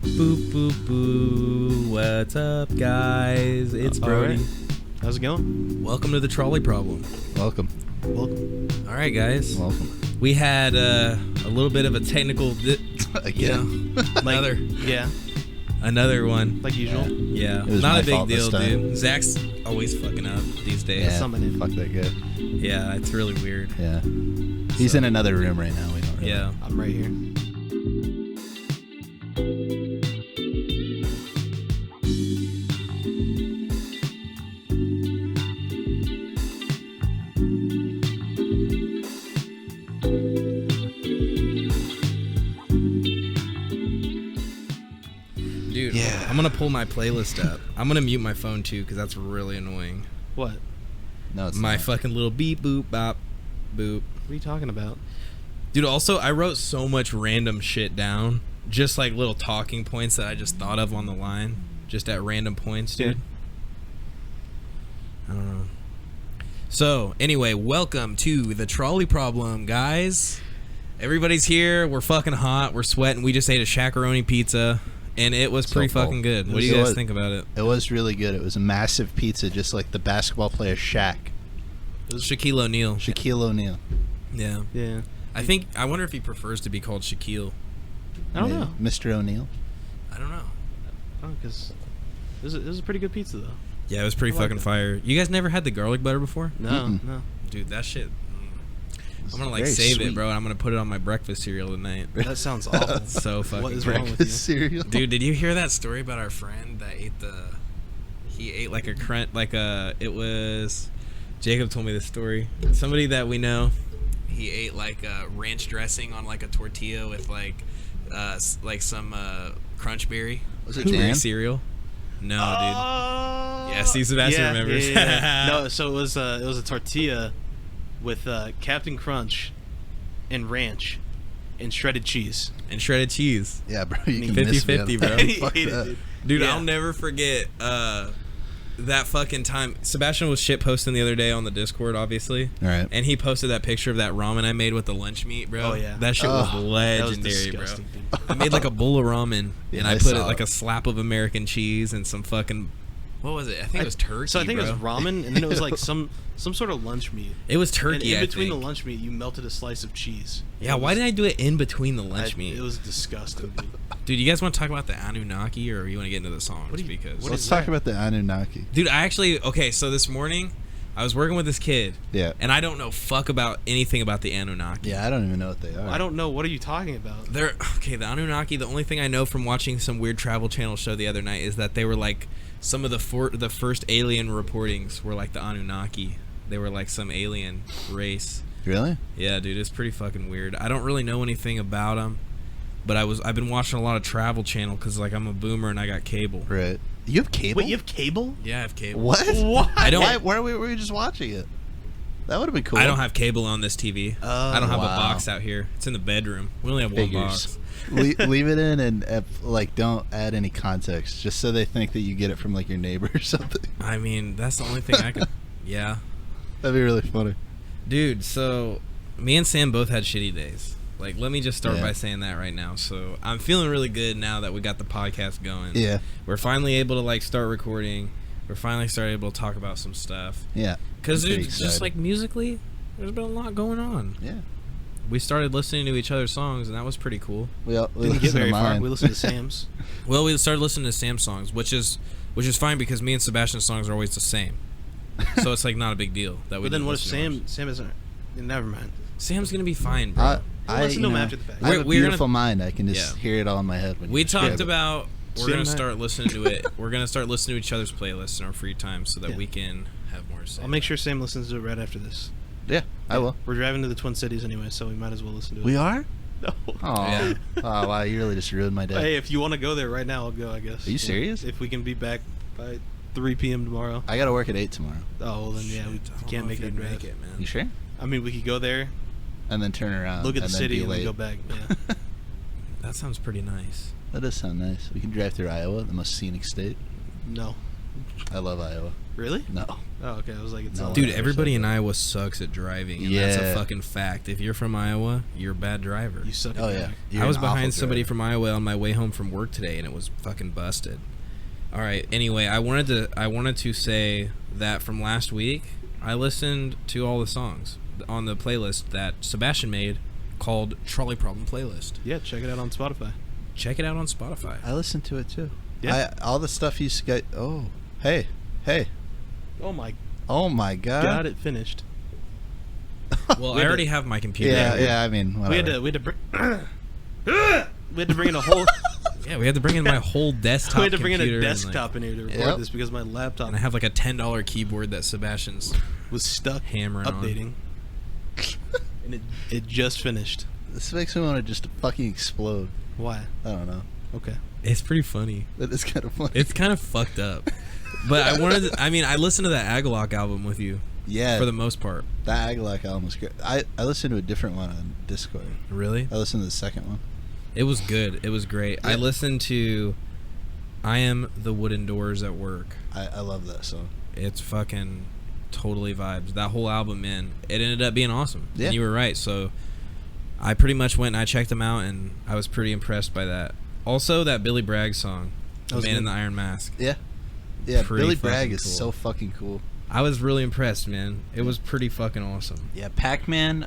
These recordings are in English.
Boop, boop, boop. What's up, guys? It's Brody. Right. How's it going? Welcome to the Trolley Problem. Welcome. All right, guys. Welcome. We had a little bit of a technical... Again. Another one. Like usual? Yeah. It was Not my a big fault this deal, time. dude. Zach's always fucking up these days. Yeah, Summoning. fuck that guy. Yeah, it's really weird. Yeah. He's in another room right now. We don't really. Yeah. I'm right here. Dude, Yeah. I'm going to pull my playlist up. I'm going to mute my phone, too, because that's really annoying. What? No, it's My not. fucking little beep, boop, bop, boop. What are you talking about? Dude, also, I wrote so much random shit down. Just like little talking points that I just thought of on the line. Just at random points, dude. I don't know. So, anyway, welcome to the Trolley Problem, guys. Everybody's here. We're fucking hot. We're sweating. We just ate a shakaroni pizza, and it was So pretty full. fucking good. What do you guys think about it? It was really good. It was a massive pizza, just like the basketball player Shaq. It was Shaquille O'Neal. Shaquille O'Neal. Yeah. Yeah. I wonder if he prefers to be called Shaquille. I don't Maybe. know. Mr. O'Neal. I don't know. Oh, because this is a pretty good pizza, though. Yeah, it was pretty I like fucking it. fire. You guys never had the garlic butter before? No, Mm-mm. no. Dude, that shit. I'm gonna Very save sweet. it, bro, and I'm gonna put it on my breakfast cereal tonight. That sounds awful. It's so fucking What is great. wrong with you? Cereal. Dude, did you hear that story about our friend that he ate like a crunch, it was, Jacob told me this story. Somebody that we know, he ate like ranch dressing on like a tortilla with like some crunch berry. Was it Crunch berry Dan? cereal? No, Oh, dude. Yeah, Steve Sebastian remembers. Yeah. No, so it was a tortilla with Captain Crunch and ranch and shredded cheese. And shredded cheese. Yeah, bro. You can 50-50, miss me bro. on He that. Fuck ate it, that. dude. Dude, Yeah. I'll never forget that fucking time. Sebastian was shit posting the other day on the Discord, obviously. All right. And he posted that picture of that ramen I made with the lunch meat, bro. Oh, yeah. That shit Oh, was That was legendary, bro. disgusting, dude. I made like a bowl of ramen, Yeah, and I I put it saw like it. a slap of American cheese and some fucking... What was it? I think it was turkey, So I think bro. it was ramen, and then it was like some sort of lunch meat. It was turkey, And in I between think. the lunch meat, you melted a slice of cheese. Yeah, why did I do it in between the lunch meat? It was disgusting, dude. Dude, you guys want to talk about the Anunnaki, or you want to get into the songs? What do you- Because... what Let's is talk that? about the Anunnaki. Dude, I actually... Okay, so this morning, I was working with this kid, Yeah. and I don't know fuck about anything about the Anunnaki. Yeah, I don't even know what they are. I don't know. What are you talking about? They're okay. The Anunnaki. The only thing I know from watching some weird Travel Channel show the other night is that they were like some of the first alien reportings were like the Anunnaki. They were like some alien race. Really? Yeah, dude, it's pretty fucking weird. I don't really know anything about them, but I've been watching a lot of Travel Channel because like I'm a boomer and I got cable. Right. You have cable? Wait, you have cable? Yeah, I have cable. What? What? I don't. Why were we just watching it? That would have been cool. I don't have cable on this TV. I don't have a wow. box out here. It's in the bedroom. We only have one Figures. box. Leave it in and like don't add any context, just so they think that you get it from like your neighbor or something. I mean, that's the only thing I could. Yeah. That'd be really funny. Dude, so me and Sam both had shitty days. Like, let me just start Yeah. by saying that right now. So I'm feeling really good now that we got the podcast going. Yeah. We're finally able to like start recording. We're finally starting able to talk about some stuff. Yeah. Because I'm pretty just excited. like musically, there's been a lot going on. Yeah. We started listening to each other's songs, and that was pretty cool. We Didn't get listen to very far. mine. We listened to Sam's. Well, we started listening to Sam's songs, which is fine because me and Sebastian's songs are always the same. So it's like not a big deal that we. But then didn't what if listen to ours. Sam isn't? Never mind. Sam's gonna be fine, bro. We'll listen to you them know, after the fact. I have a We're gonna- beautiful mind. I can just Yeah. hear it all in my head. When We you describe talked it. about we're Sam gonna and I- start listening to it. We're gonna start listening to each other's playlists in our free time so that Yeah. we can have more to say. I'll make sure Sam listens to it right after this. Yeah, I will. We're driving to the Twin Cities anyway, so we might as well listen to it. We are? No. Oh, Yeah. Oh, wow, you really just ruined my day. Hey, if you want to go there right now, I'll go, I guess. Are you serious? If we can be back by 3 p.m. tomorrow. I gotta work at 8 tomorrow. Oh, well then, yeah, we Shit, I don't can't know make if that you'd drive. make it, man. You sure? I mean, we could go there, And then turn around. look at the and then city, be and then late. go back. Yeah. That sounds pretty nice. That does sound nice. We can drive through Iowa, the most scenic state. No. I love Iowa. Really? No. Oh, okay. I was like, it's No. all Dude, never everybody said in that. Iowa sucks at driving, and that's a Yeah. fucking fact. If you're from Iowa, you're a bad driver. You suck. Oh at yeah. driving. You're I was an awful behind somebody driver. from Iowa on my way home from work today, and it was fucking busted. All right. Anyway, I wanted to say that from last week, I listened to all the songs on the playlist that Sebastian made called Trolley Problem Playlist. Yeah, check it out on Spotify. Check it out on Spotify. I listened to it too. Yeah. All the stuff you got. Oh, hey. Oh my Oh my God. god, it finished. Well, We I had already to- have my computer. Yeah. I mean, whatever. We had to bring. We had to bring in a whole. Yeah, we had to bring in my whole desktop. We had to bring in a computer and, desktop in here to record Yep. this because my laptop and I have like a $10 keyboard that Sebastian's was stuck hammering on. updating, and it just finished. This makes me want to just fucking explode. Why? I don't know. Okay. It's pretty funny. That is kind of funny. It's kind of fucked up. But I listened to that Agalloch album with you yeah. for the most part. That Agalloch album was great. I listened to a different one on Discord. Really? I listened to the second one. It was good. It was great. Yeah. I listened to I Am the Wooden Doors at Work. I love that song. It's fucking totally vibes. That whole album, man. It ended up being awesome. Yeah. And you were right. So I pretty much went and I checked them out, and I was pretty impressed by that. Also, that Billy Bragg song, That The was Man in good. the Iron Mask. Yeah. Yeah, Pretty Billy Bragg fucking is cool. so fucking cool. I was really impressed, man. It was pretty fucking awesome. Yeah, Pac-Man,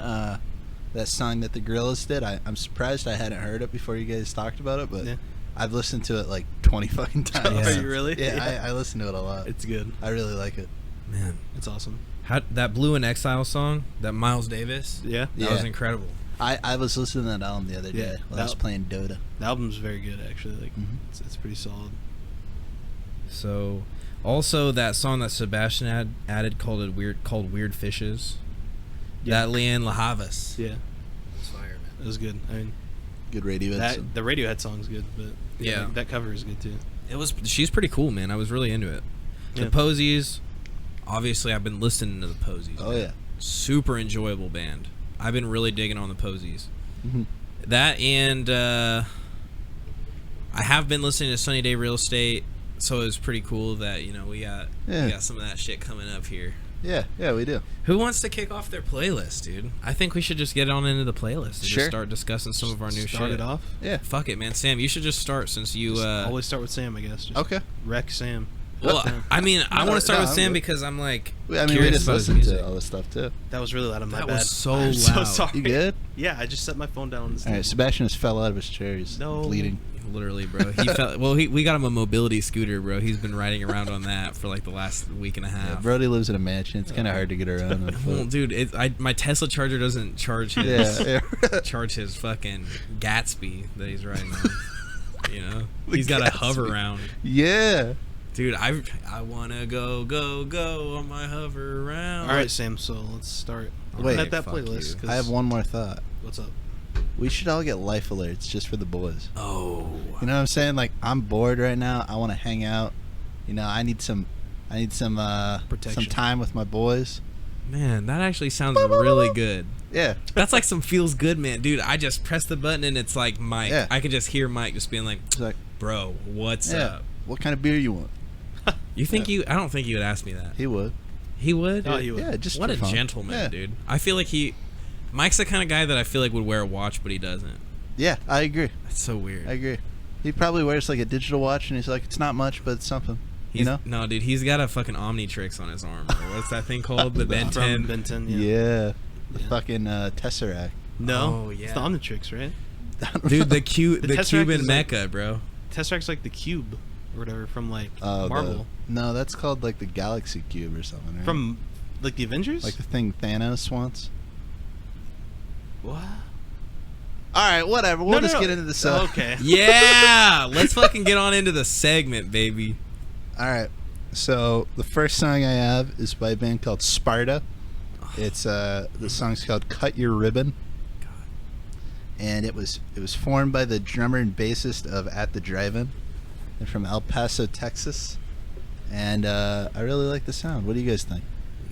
that song that the Gorillaz did, I'm surprised I hadn't heard it before you guys talked about it, but Yeah. I've listened to it like 20 fucking times. Yeah. Are you really? Yeah, I listen to it a lot. It's good. I really like it. Man. It's awesome. That Blue in Exile song, that Miles Davis, Yeah. that was incredible. I was listening to that album the other day Yeah, while I was that- playing Dota. The album's very good, actually. Like, Mhm. it's pretty solid. So, also that song that Sebastian added called Weird Fishes. Yeah. That Leanne LaHavas. Yeah, It's fire, man. it was good. I mean, Good radio. the Radiohead song's good, but Yeah. that cover is good too. She's pretty cool, man. I was really into it. The Yeah. Posies, obviously I've been listening to the Posies. Oh man. yeah. Super enjoyable band. I've been really digging on the Posies. Mhm. That and I have been listening to Sunny Day Real Estate, so it was pretty cool that we got some of that shit coming up here. Yeah, we do. Who wants to kick off their playlist, dude? I think we should just get on into the playlist and Sure. just start discussing some of our new Start shit. it off. Yeah. Fuck it, man. Sam, you should just start since you. Just always start with Sam, I guess. Just Okay. wreck Sam. Well, I mean, I want to start No, with I'm Sam good. because I'm like. I mean, we curious just about his listened music. to all this stuff too. That was really loud. My That bad. was so I'm so loud. sorry. You good? Yeah, I just set my phone down. On the All right, Sebastian just fell out of his chair. He's No. bleeding. Literally, bro. He felt. Well, we got him a mobility scooter, bro. He's been riding around on that for like the last week and a Yeah, half. Brody lives in a mansion. It's kind of hard to get around on Well, foot. dude, my Tesla charger doesn't charge his Yeah. charge his fucking Gatsby that he's riding on. The He's got to Gatsby. hover around. Yeah. Dude, I wanna go on my hover around. All right, Sam. So let's start. Wait. at that Fuck playlist. you. 'cause- I have one more thought. What's up? We should all get life alerts just for the boys. Oh. You know what I'm saying? Like, I'm bored right now. I want to hang out. I need some Protection. some time with my boys. Man, that actually sounds really good. Yeah. That's like some feels good, man. Dude, I just press the button and it's like Mike. Yeah. I could just hear Mike just being like, It's like, bro, what's yeah. up? What kind of beer you want? You think I don't think you would ask me that. He would. He would? Oh, he would. Yeah, just What for a fun. gentleman, Yeah. dude. I feel like Mike's the kind of guy that I feel like would wear a watch, but he doesn't. Yeah, I agree. That's so weird. I agree. He probably wears like a digital watch, and he's like, it's not much, but it's something. No, dude, he's got a fucking Omnitrix on his arm. Bro. What's that thing called? The Ben From 10? Ben 10. Yeah. Yeah. The Yeah. fucking Tesseract. No. Oh, yeah. It's the Omnitrix, right? Dude, the Tesseract Cuban is like- Mecca, bro. Tesseract's like the cube or whatever from like Oh, Marvel. No, that's called like the Galaxy Cube or something. Right? From like the Avengers. like the thing Thanos wants. what? All right, whatever. We'll No, just no. get into the song. Okay. Yeah! Let's fucking get on into the segment, baby. All right. So the first song I have is by a band called Sparta. It's the song's called "Cut Your Ribbon," and it was formed by the drummer and bassist of At the Drive-In. They're from El Paso, Texas, and I really like the sound. What do you guys think?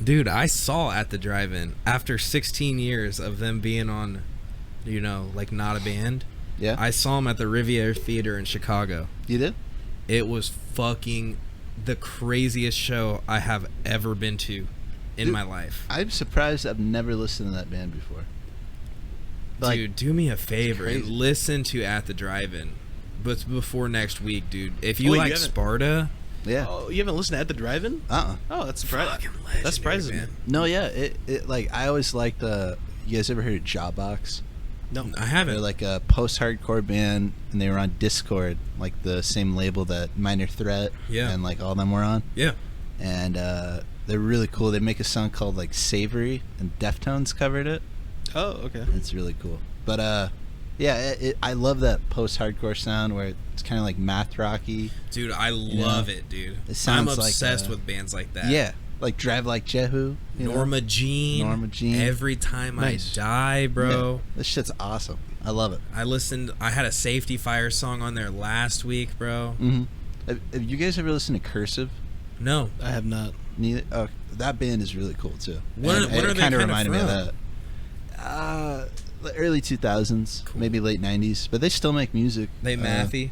Dude, I saw At the Drive-In after 16 years of them being on, like not a band. Yeah, I saw them at the Riviera Theater in Chicago. you did. It was fucking the craziest show I have ever been to in my life. I'm surprised I've never listened to that band before. Like, Dude, do me a favor and crazy. listen to At the Drive-In, but before next week, dude. If you Wait, you like haven't- Sparta, yeah. Oh, you haven't listened to At the Drive-In? Oh, that's surprising. fucking legendary, That surprises me. man. No, yeah. It like I always liked the. You guys ever heard of Jawbox? No. I haven't. They're like a post-hardcore band, and they were on Discord, like the same label that Minor Threat Yeah. and like all them were on. Yeah. And they're really cool. They make a song called like Savory, and Deftones covered it. Oh, okay. It's really cool. But yeah, I love that post-hardcore sound where it's kind of like math rocky. Dude, I love it, dude. It sounds I'm like, obsessed with bands like that. Yeah, like Drive Like Jehu. you know? Norma Jean. Norma Jean. Every Time Nice. I Die, bro. Yeah, this shit's awesome. I love it. I had a Safety Fire song on there last week, bro. Mm-hmm. Have you guys ever listened to Cursive? No. I have not. Neither. Oh, that band is really cool too. What And are they it kinda reminded me of from? that. The early 2000s, Cool. maybe late 90s, but they still make music. They mathy.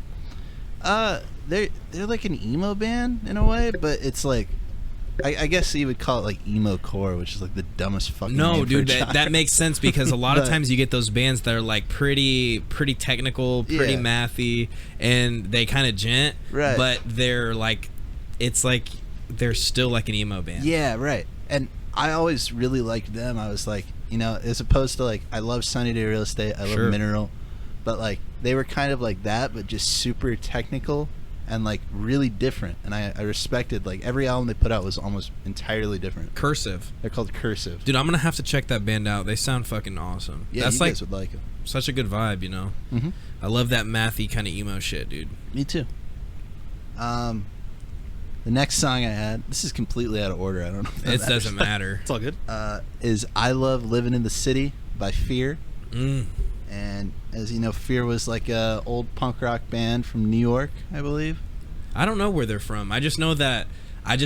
They're like an emo band in a way, but it's like I guess you would call it like emo core, which is like the dumbest fucking No, name for dude, a genre. that makes sense because a lot of But- times you get those bands that are like pretty technical, pretty Yeah. mathy, and they kind of gent, Right. but they're like, it's like they're still like an emo band. Yeah, right. And I always really liked them. I was like, you know, as opposed to like I love Sunny Day Real Estate, I love Sure. Mineral, but like they were kind of like that, but just super technical and like really different. And I respected like every album they put out was almost entirely different. Cursive. They're called Cursive. Dude, I'm gonna have to check that band out. They sound fucking awesome. Yeah, That's you like guys would like them. such a good vibe, you know. Mm-hmm. I love that mathy kind of emo shit, dude. Me too. The next song I had, this is completely out of order. I don't know if that It matters. doesn't matter. It's all good. Is I Love Living in the City by Fear. Mm. And as you know, Fear was like a old punk rock band from New York, I believe. I don't know where they're from. I just know that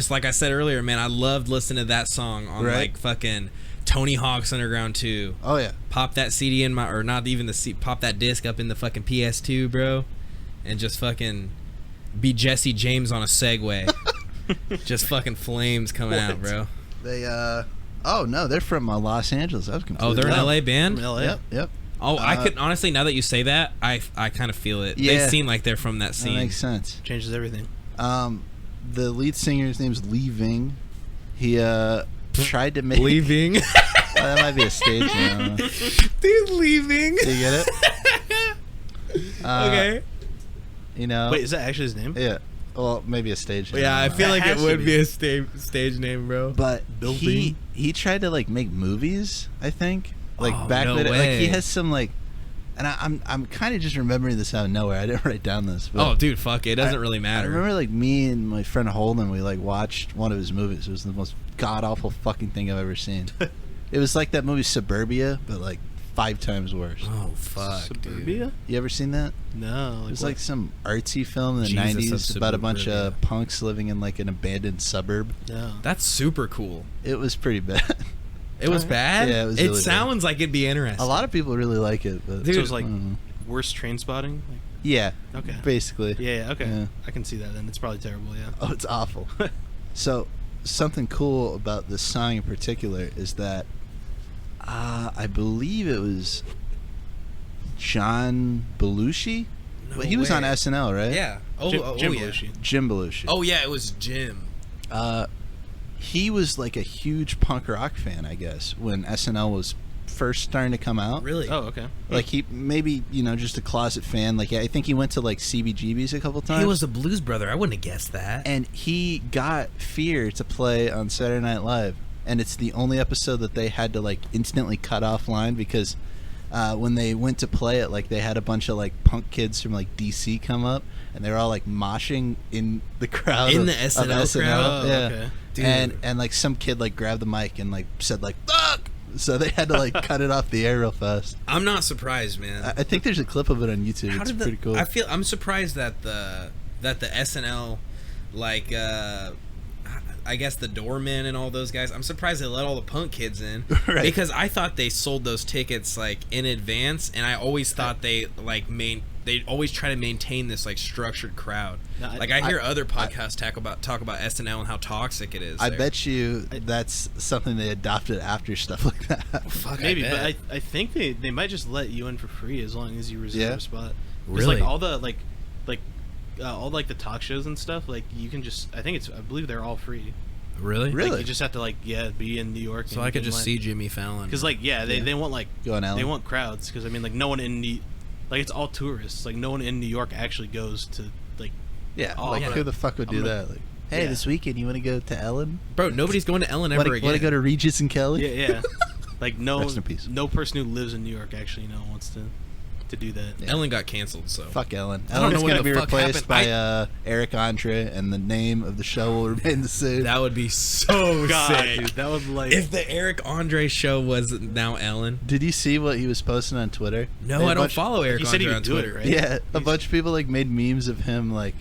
like I said earlier, man, I loved listening to that song on Right. like fucking Tony Hawk's Underground 2. Oh yeah. Pop that CD in my, or not even the CD, pop that disc up in the fucking PS2, bro, and just fucking be Jesse James on a Segway. Just fucking flames coming out, bro. They oh no, they're from Los Angeles. I was completely Oh, they're an wrong. LA band? From LA. Yep. Oh, I could honestly, now that you say that, I kind of feel it. They Yeah. seem like they're from that That scene. makes sense. Changes everything. The lead singer's name's Lee Ving. He tried to make Leaving. that might be a stage name. Dude, leaving. Do you get it? Okay. You know. Wait, is that actually his name? Yeah. Well, maybe a stage name. Yeah, I feel That like it has to would be. be a stage name, bro. But Bill he Ving? tried to like make movies. I think like Oh, back no then, like way. he has some like, and I'm kind of just remembering this out of nowhere. I didn't write down this. But Oh, dude, fuck it. It doesn't really I matter. remember like me and my friend Holden, we like watched one of his movies. It was the most god awful fucking thing I've ever seen. It was like that movie Suburbia, but like 5 times worse. Oh, fuck, dude. Suburbia? You ever seen that? No. It was what? like some artsy film in the Jesus, 90s about a bunch Suburbia. of punks living in like an abandoned suburb. No. That's super cool. It was pretty bad. It was Alright. bad? Yeah, it was It really bad. sounds like it'd be interesting. A lot of people really like it, but Dude, so it was like I don't know. worse train spotting? Like, Yeah, okay. basically. Yeah, okay. Yeah. I can see that then. It's probably terrible, yeah. Oh, it's awful. So, something cool about this song in particular is that I believe it was John Belushi. No Well, he was on way. SNL, right? Yeah. Oh, Jim, oh, Jim yeah. Belushi. Jim Belushi. Oh, yeah, it was Jim. He was like a huge punk rock fan, I guess, when SNL was first starting to come out. Really? Oh, okay. Like he maybe just a closet fan. Like I think he went to like CBGB's a couple times. He was a blues brother. I wouldn't have guessed that. And he got Fear to play on Saturday Night Live, and it's the only episode that they had to like instantly cut offline because when they went to play it, like they had a bunch of like punk kids from like DC come up, and they were all like moshing in the crowd In of- the of SNL crowd? Yeah. Oh, okay. Dude. And like some kid like grabbed the mic and like said like fuck, so they had to like cut it off the air real fast. I'm not surprised, man. I think there's a clip of it on YouTube. How It's did pretty cool. I'm surprised that the SNL, like, I guess the doormen and all those guys. I'm surprised they let all the punk kids in Right. because I thought they sold those tickets like in advance, and I always thought they like they always try to maintain this like structured crowd. No, Like I hear other podcasts talk about SNL and how toxic it is. I there. bet you that's something they adopted after stuff like that. Well, fuck, Maybe, I but bet. I think they might just let you in for free as long as you reserve Yeah. a spot. 'Cause, Really? like all the all like the talk shows and stuff, like you can just I believe they're all free. Really? Really? Like, you just have to be in New York. So I could just see Jimmy Fallon. because they want Go on, Alan. they want crowds because I mean like no one in it's all tourists, like no one in New York actually goes to like Yeah, Oh, like I'm who gonna- the fuck would I'm do gonna- that? Like, hey, Yeah. this weekend you want to go to Ellen? Bro, nobody's going to Ellen ever again. Want to go to Regis and Kelly? yeah like no Rest in peace. no person who lives in New York actually wants to do that. Yeah. Ellen got canceled, so Fuck Ellen. I don't Ellen's know what gonna the be fuck replaced happened. by Eric Andre, and the name of the show will remain the same. that would be so God, sick. dude, that would like If the Eric Andre show was now Ellen. Did you see what he was posting on Twitter? No, They had I a don't bunch- follow Eric He said he Andre would on do it, Twitter. right? Yeah, a bunch of people like made memes of him, like,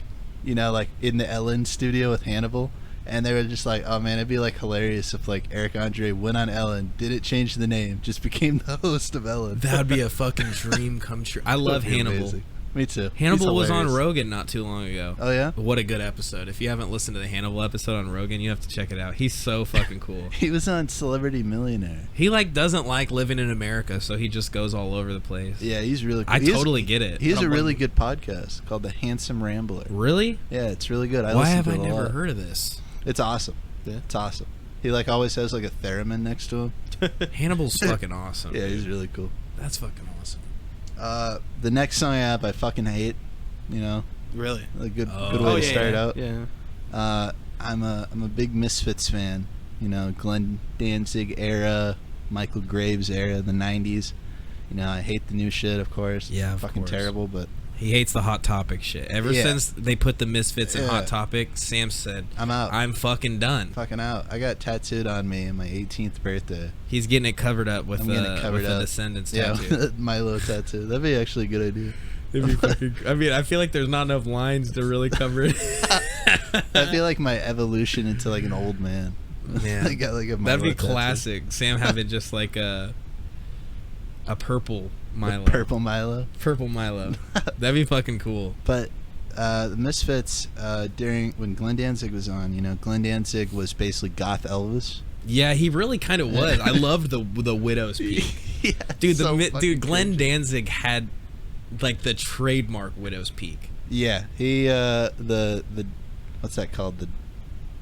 you know, like in the Ellen studio with Hannibal, and they were just like, "Oh man, it'd be like hilarious if like Eric Andre went on Ellen, didn't change the name, just became the host of Ellen." That would be a fucking dream come true. I love That'd be Hannibal. amazing. Me too. Hannibal He's was on hilarious. Rogan not too long ago. Oh yeah, What a good episode. If you haven't listened to the Hannibal episode on Rogan, you have to check it out. He's so fucking cool. he was on Celebrity Millionaire. He like doesn't like living in America, so he just goes all over the place. Yeah, he's really cool. I totally get it. He has I a don't really blame good podcast called The Handsome Rambler. him. Really? Yeah, it's really good. Why listen have to I it a never lot. heard of this? It's awesome. Yeah. It's awesome. He like always has like a theremin next to him. Hannibal's fucking awesome. Yeah, dude. he's really cool. That's fucking awesome. The next song I have, I fucking hate. You know, really. a good Oh. good way Oh, to start out. Yeah. I'm a big Misfits fan. You know, Glenn Danzig era, Michael Graves era, the '90s. You know, I hate the new shit, of course. Yeah, of fucking course. terrible. But He hates the Hot Topic shit. Ever Yeah. since they put the Misfits in Yeah. Hot Topic, Sam said, I'm out. I'm fucking done. fucking out. I got tattooed on me on my 18th birthday. He's getting it covered up with I'm getting it covered with up. the Descendants Yeah, tattoo. Milo tattoo. That'd be actually a good idea. It'd be fucking, I mean, I feel like there's not enough lines to really cover it. That'd be like my evolution into like an old man. Yeah. I got like a That'd Milo be tattoo. classic. Sam having just like a purple Milo. Purple Milo. Purple Milo. That'd be fucking cool. But the Misfits, during when Glenn Danzig was on, you know, Glenn Danzig was basically goth Elvis. Yeah, he really kind of was. I loved the Widow's Peak. Yeah, Dude, so fucking dude, Glenn cringy. Danzig had like the trademark Widow's Peak. Yeah, he the what's that called? The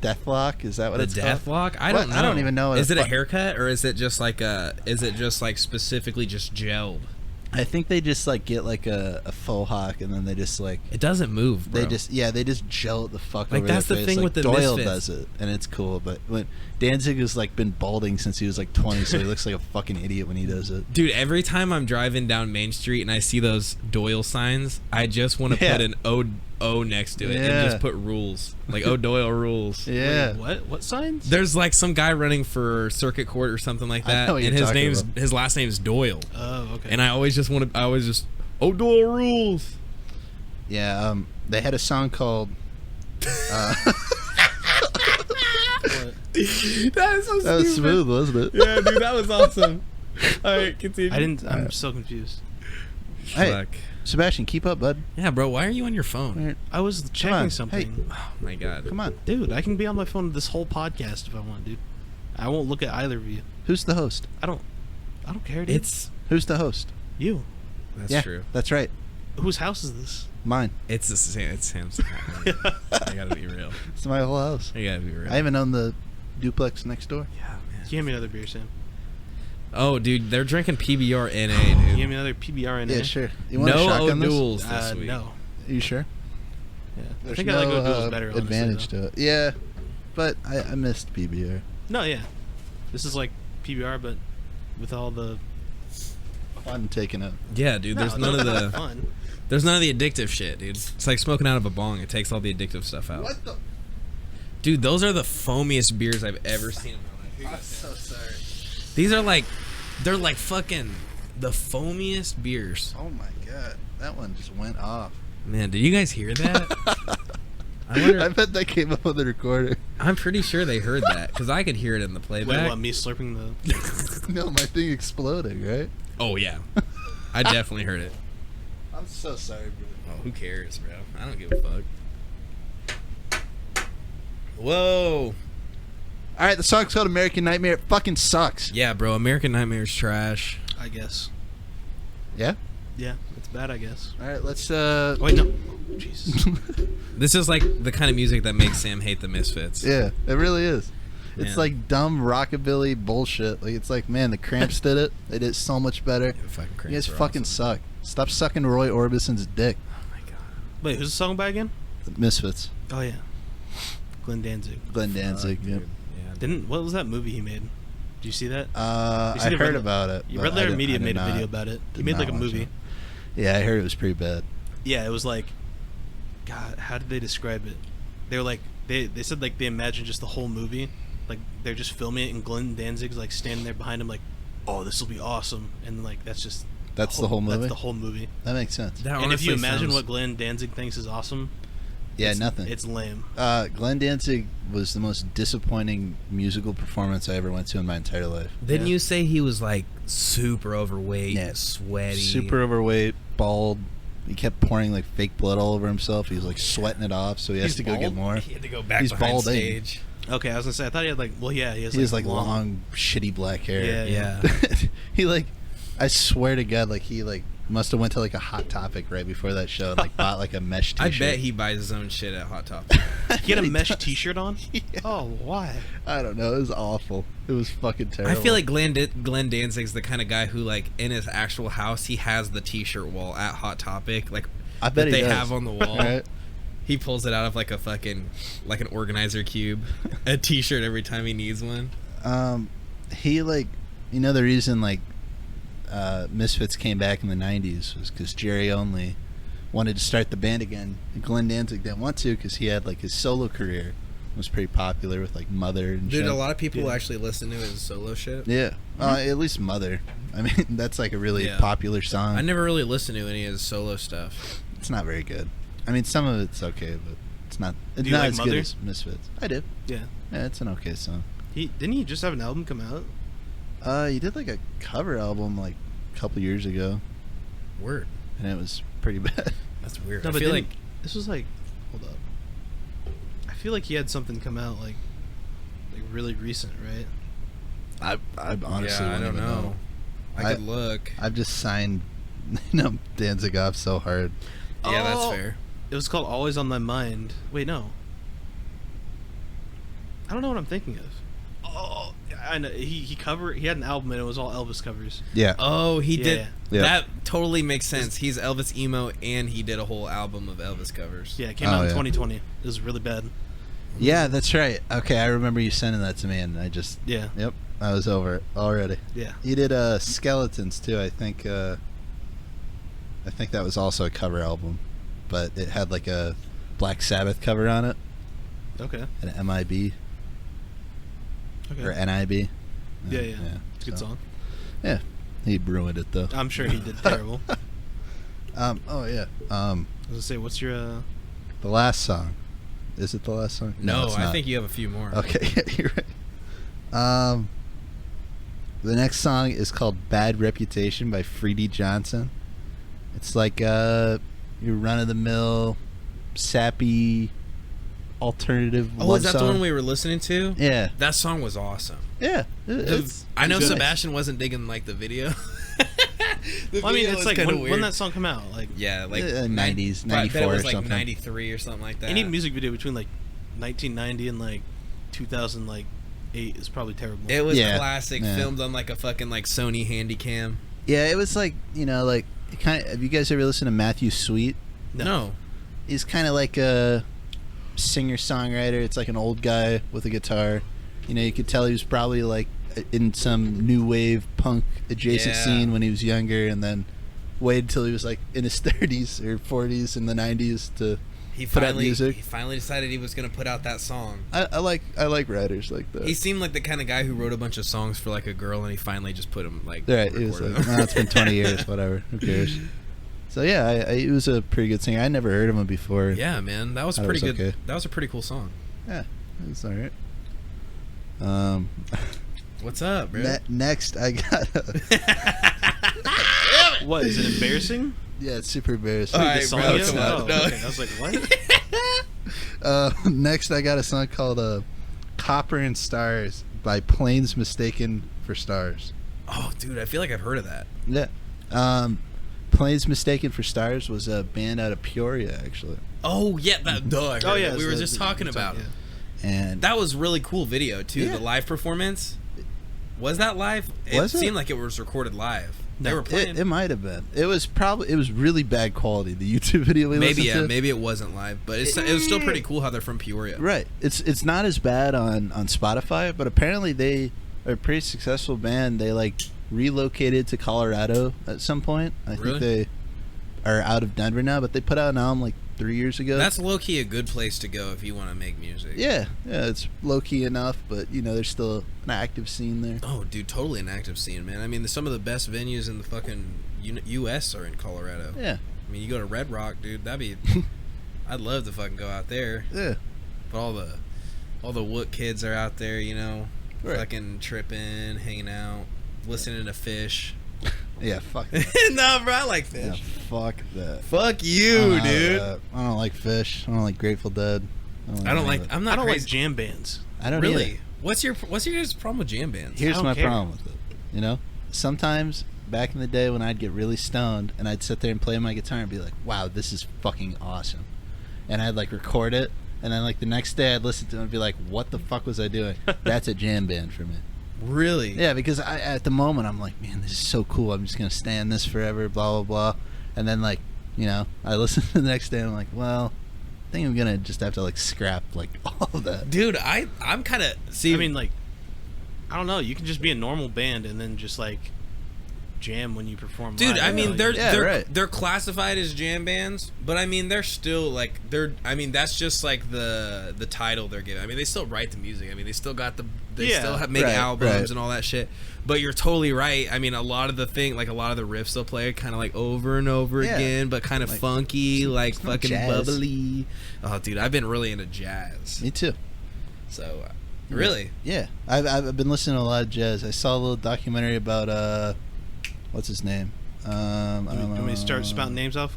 Deathlock? Is that what The it's death called? lock? I What? don't know. I don't even know what Is the it a fuck- haircut or is it just like specifically just gelled? I think they just like get like a faux hawk and then they just like It doesn't move, bro. they just gel it the fuck Like, over that's their the face. thing Like, with the Doyle Misfits. does it and it's cool, but when Danzig has like been balding since he was like 20, so he looks like a fucking idiot when he does it. Dude, every time I'm driving down Main Street and I see those Doyle signs, I just want to Yeah. put an O next to it and Yeah. just put rules. Like, oh, Doyle rules. Yeah. Wait, what signs? There's like some guy running for circuit court or something like I that, know what and you're his talking name's about. his last name's Doyle. Oh, okay. And I always just oh, Doyle rules. Yeah, they had a song called What? That is so that was stupid. smooth, wasn't it? Yeah, dude, that was awesome. All right, continue. I'm so confused. Hey. Fuck. Sebastian, keep up, bud. Yeah, bro, why are you on your phone? I was on, checking hey. something. Oh my god. Come on. Dude, I can be on my phone this whole podcast if I want, dude. I won't look at either of you. Who's the host? I don't care, dude. It's Who's the host? you. that's yeah, true. That's right. Whose house is this? Mine. It's the same. It's Sam's. I gotta be real. It's my whole house. I gotta be real. I even own the duplex next door. Yeah, man. Give me another beer, Sam. Oh, dude, they're drinking PBR NA, dude. Give me another PBR in Yeah, there. sure. You want a No shotgun this? O'Douls this week. No. Are you sure? Yeah. I There's think I like O'Doul's better, honestly, advantage though. to it. Yeah, but I missed PBR. No, yeah. This is like PBR, but with all the... I'm taking it. Yeah, dude. There's No, none of it's the fun. there's none of the addictive shit, dude. It's like smoking out of a bong. It takes all the addictive stuff out. What the? Dude, those are the foamiest beers I've ever seen in my life. I'm so sorry. These are like, they're like fucking the foamiest beers. Oh my god, that one just went off. Man, did you guys hear that? I wonder- I bet that came up on the recorder. I'm pretty sure they heard that because I could hear it in the Wait, playback. what, me slurping the... No, my thing exploding, right? Oh yeah, I definitely heard it. I'm I'm so sorry, bro. Oh, who cares, bro? I don't give a fuck. Whoa. All right, the song's called American Nightmare. It fucking sucks. Yeah, bro. American Nightmare's trash. I guess. Yeah? Yeah, it's bad, I guess. All right, let's... Wait, no. Jesus. This is like the kind of music that makes Sam hate the Misfits. Yeah, it really is. It's Man. like dumb rockabilly bullshit. Like, it's like, man, the Cramps did it. They did it so much better. Yeah, the fucking You Cramps guys are fucking awesome. suck. Stop sucking Roy Orbison's dick. Oh my god. Wait, who's the song by again? The Misfits. Oh, yeah. Glenn Danzig. Glenn Danzig. Fuck, Yep. dude. What was that movie he made? Did you see that? I You see the heard Red- about it. but Red I Letter did- Media I did made a not- video about it. He did made not like a watch movie. it. Yeah, I heard it was pretty bad. Yeah, it was like, God, how did they describe it? They were like, they said like they imagined just the whole movie, like they're just filming it and Glenn Danzig's like standing there behind him like, oh, this will be awesome, and like that's just That's the whole movie? That's the whole movie. That makes sense. That And if you honestly imagine sounds- what Glenn Danzig thinks is awesome, Yeah, it's, nothing. It's lame. Glenn Danzig was the most disappointing musical performance I ever went to in my entire life. Didn't Yeah. you say he was like super overweight, Yeah. sweaty, Super overweight, bald. He kept pouring like fake blood all over himself. He was like sweating it off, so he has He's to go get bald? more. He had to go back He's behind balding. stage. Okay, I was gonna say I thought he had like, well, yeah, he He has like long, shitty black hair. Yeah. Yeah. He like, I swear to God, like he like must have went to like a Hot Topic right before that show and like bought like a mesh I t-shirt. bet he buys his own shit at Hot Topic. He had a He mesh does. T-shirt on. Yeah. Oh, why? I don't know. It was awful. It was fucking I terrible. feel like Glenn Danzig's the kind of guy who, like, in his actual house, he has the T-shirt wall at Hot Topic, like I bet that he they does. have on the wall. Right? He pulls it out of like a fucking like an organizer cube, a T-shirt every time he needs one. He like, you know, the reason like Misfits came back in the '90s was because Jerry Only wanted to start the band again. And Glenn Danzig didn't want to because he had like his solo career was pretty popular with like Mother and Dude, shit. a lot of people Yeah. actually listen to his solo shit. Yeah, at least Mother. I mean, that's like a really Yeah. popular song. I never really listened to any of his solo stuff. It's not very good. I mean, some of it's okay, but it's not. It's you not like as Mother? good as Misfits. I do. Yeah. Yeah, it's an okay song. Didn't he just have an album come out? He did like a cover album like a couple years ago, Word. and it was pretty bad. That's weird. No, I but feel didn't- like this was like, hold up. I feel like he had something come out like really recent, right? I honestly yeah, I wouldn't don't even know. I could look. I've just signed, Danzig off so hard. Yeah, that's Oh! fair. It was called Always on My Mind. Wait, no. I don't know what I'm thinking of. Oh, I know. He had an album and it was all Elvis covers. Yeah. Oh, he Yeah. did. Yeah. That totally makes sense. He's Elvis emo, and he did a whole album of Elvis covers. Yeah, it came Oh, out in yeah. 2020. It was really bad. Yeah, that's right. Okay, I remember you sending that to me, and I just Yeah. yep, I was over it already. Yeah. He did Skeletons too. I think that was also a cover album, but it had like a Black Sabbath cover on it, Okay. an MIB Okay. or NIB. Yeah, yeah. It's a good so- song. Yeah, he ruined it though. I'm sure he did terrible. Oh yeah. I was gonna say, what's your? The last song. Is it the last song? No, it's I not. think you have a few more. Okay, yeah, you're right. The next song is called "Bad Reputation" by Freddie Johnson. It's like your run-of-the-mill, sappy, alternative Oh, love is that the song. one we were listening to? Yeah, That song was awesome. yeah. It's I know good. Sebastian wasn't digging like the video. The Well, I mean, video it's was like kinda when weird. that song come out, like Yeah, like 90s, I bet it 94 was or like something. 93 or something like that. any music video between like 1990 and like 2008 is probably terrible. It was Yeah, classic, yeah. filmed on like a fucking like Sony Handycam. Yeah, it was like like kind of. Have you guys ever listened to Matthew Sweet? No. He's kind of like a singer-songwriter. It's like an old guy with a guitar. You could tell he was probably like in some new wave punk adjacent Yeah. scene when he was younger, and then waited till he was like in his 30s or 40s in the 90s to He put out finally music. he finally decided he was gonna put out that song. I like writers like that. He seemed like the kind of guy who wrote a bunch of songs for like a girl, and he finally just put them like. Right, he was recorded like, them. "Nah, it's been 20 years, whatever, who cares?" So yeah, he was a pretty good singer. I never heard of him before. Yeah, man, that was Thought it pretty was good. okay. That was a pretty cool song. Yeah, it's all right. What's up, bro? Next, I got What is it embarrassing? Yeah, it's super embarrassing. All The right, song bro, is? come on. Oh, No. okay. I was like, what? Next, I got a song called "Copper and Stars" by Planes Mistaken for Stars. Oh, dude, I feel like I've heard of that. Yeah. Planes Mistaken for Stars was a band out of Peoria, actually. Oh, yeah. That, duh, I heard Oh, yeah, that. We were so just talking about it. And That was really cool video, too. Yeah. The live performance. Was that live? Was it? seemed like it was recorded live. They No, were playing. it might have been. It was really bad quality. The YouTube video we Maybe, listened to. maybe it wasn't live, but it was still pretty cool how they're from Peoria. Right. It's not as bad on Spotify, but apparently they are a pretty successful band. They like relocated to Colorado at some point. I Really? think they are out of Denver now, but they put out an album like 3 years ago. That's low-key a good place to go if you want to make music. yeah, it's low key enough, but there's still an active scene there. Oh, dude, totally an active scene, man. I mean, some of the best venues in the fucking U.S. are in Colorado. Yeah, I mean, you go to Red Rock, dude. That'd be. I'd love to fucking go out there. yeah. But all the Wook kids are out there, Right. fucking tripping, hanging out, listening to Fish. Yeah, fuck that. No, bro, I like Yeah, Fish. fuck that. Fuck I you, don't dude. I don't like Fish. I don't like Grateful Dead. I don't like. any of it. I'm I not don't like crazy. jam bands. I don't Really? either. What's your guys' problem with jam bands? Here's I don't my care. problem with it. Sometimes back in the day when I'd get really stoned and I'd sit there and play my guitar and be like, wow, this is fucking awesome. And I'd like record it, and then like the next day I'd listen to it and be like, what the fuck was I doing? That's a jam band for me. Really? Yeah, because at the moment I'm like, man, this is so cool. I'm just going to stay on this forever, blah, blah, blah. And then like, I listen to the next day and I'm like, well, I think I'm going to just have to like scrap like all of that. Dude, I'm kind of I mean, like, I don't know. You can just be a normal band and then just like jam when you perform. Dude, live, I mean, like, they're classified as jam bands, but I mean, they're still like that's just like the title they're given. I mean, they still write the music. I mean, they still got they Yeah. still make Right, albums right. and all that shit. But you're totally right. I mean, a lot of the riffs they'll play kind of like over and over Yeah. again, but kind of Like, funky, like it's not fucking jazz. bubbly. Oh, dude, I've been really into jazz. Me too. So, really, Yeah, I've been listening to a lot of jazz. I saw a little documentary about what's his name? you want me to start spouting names off?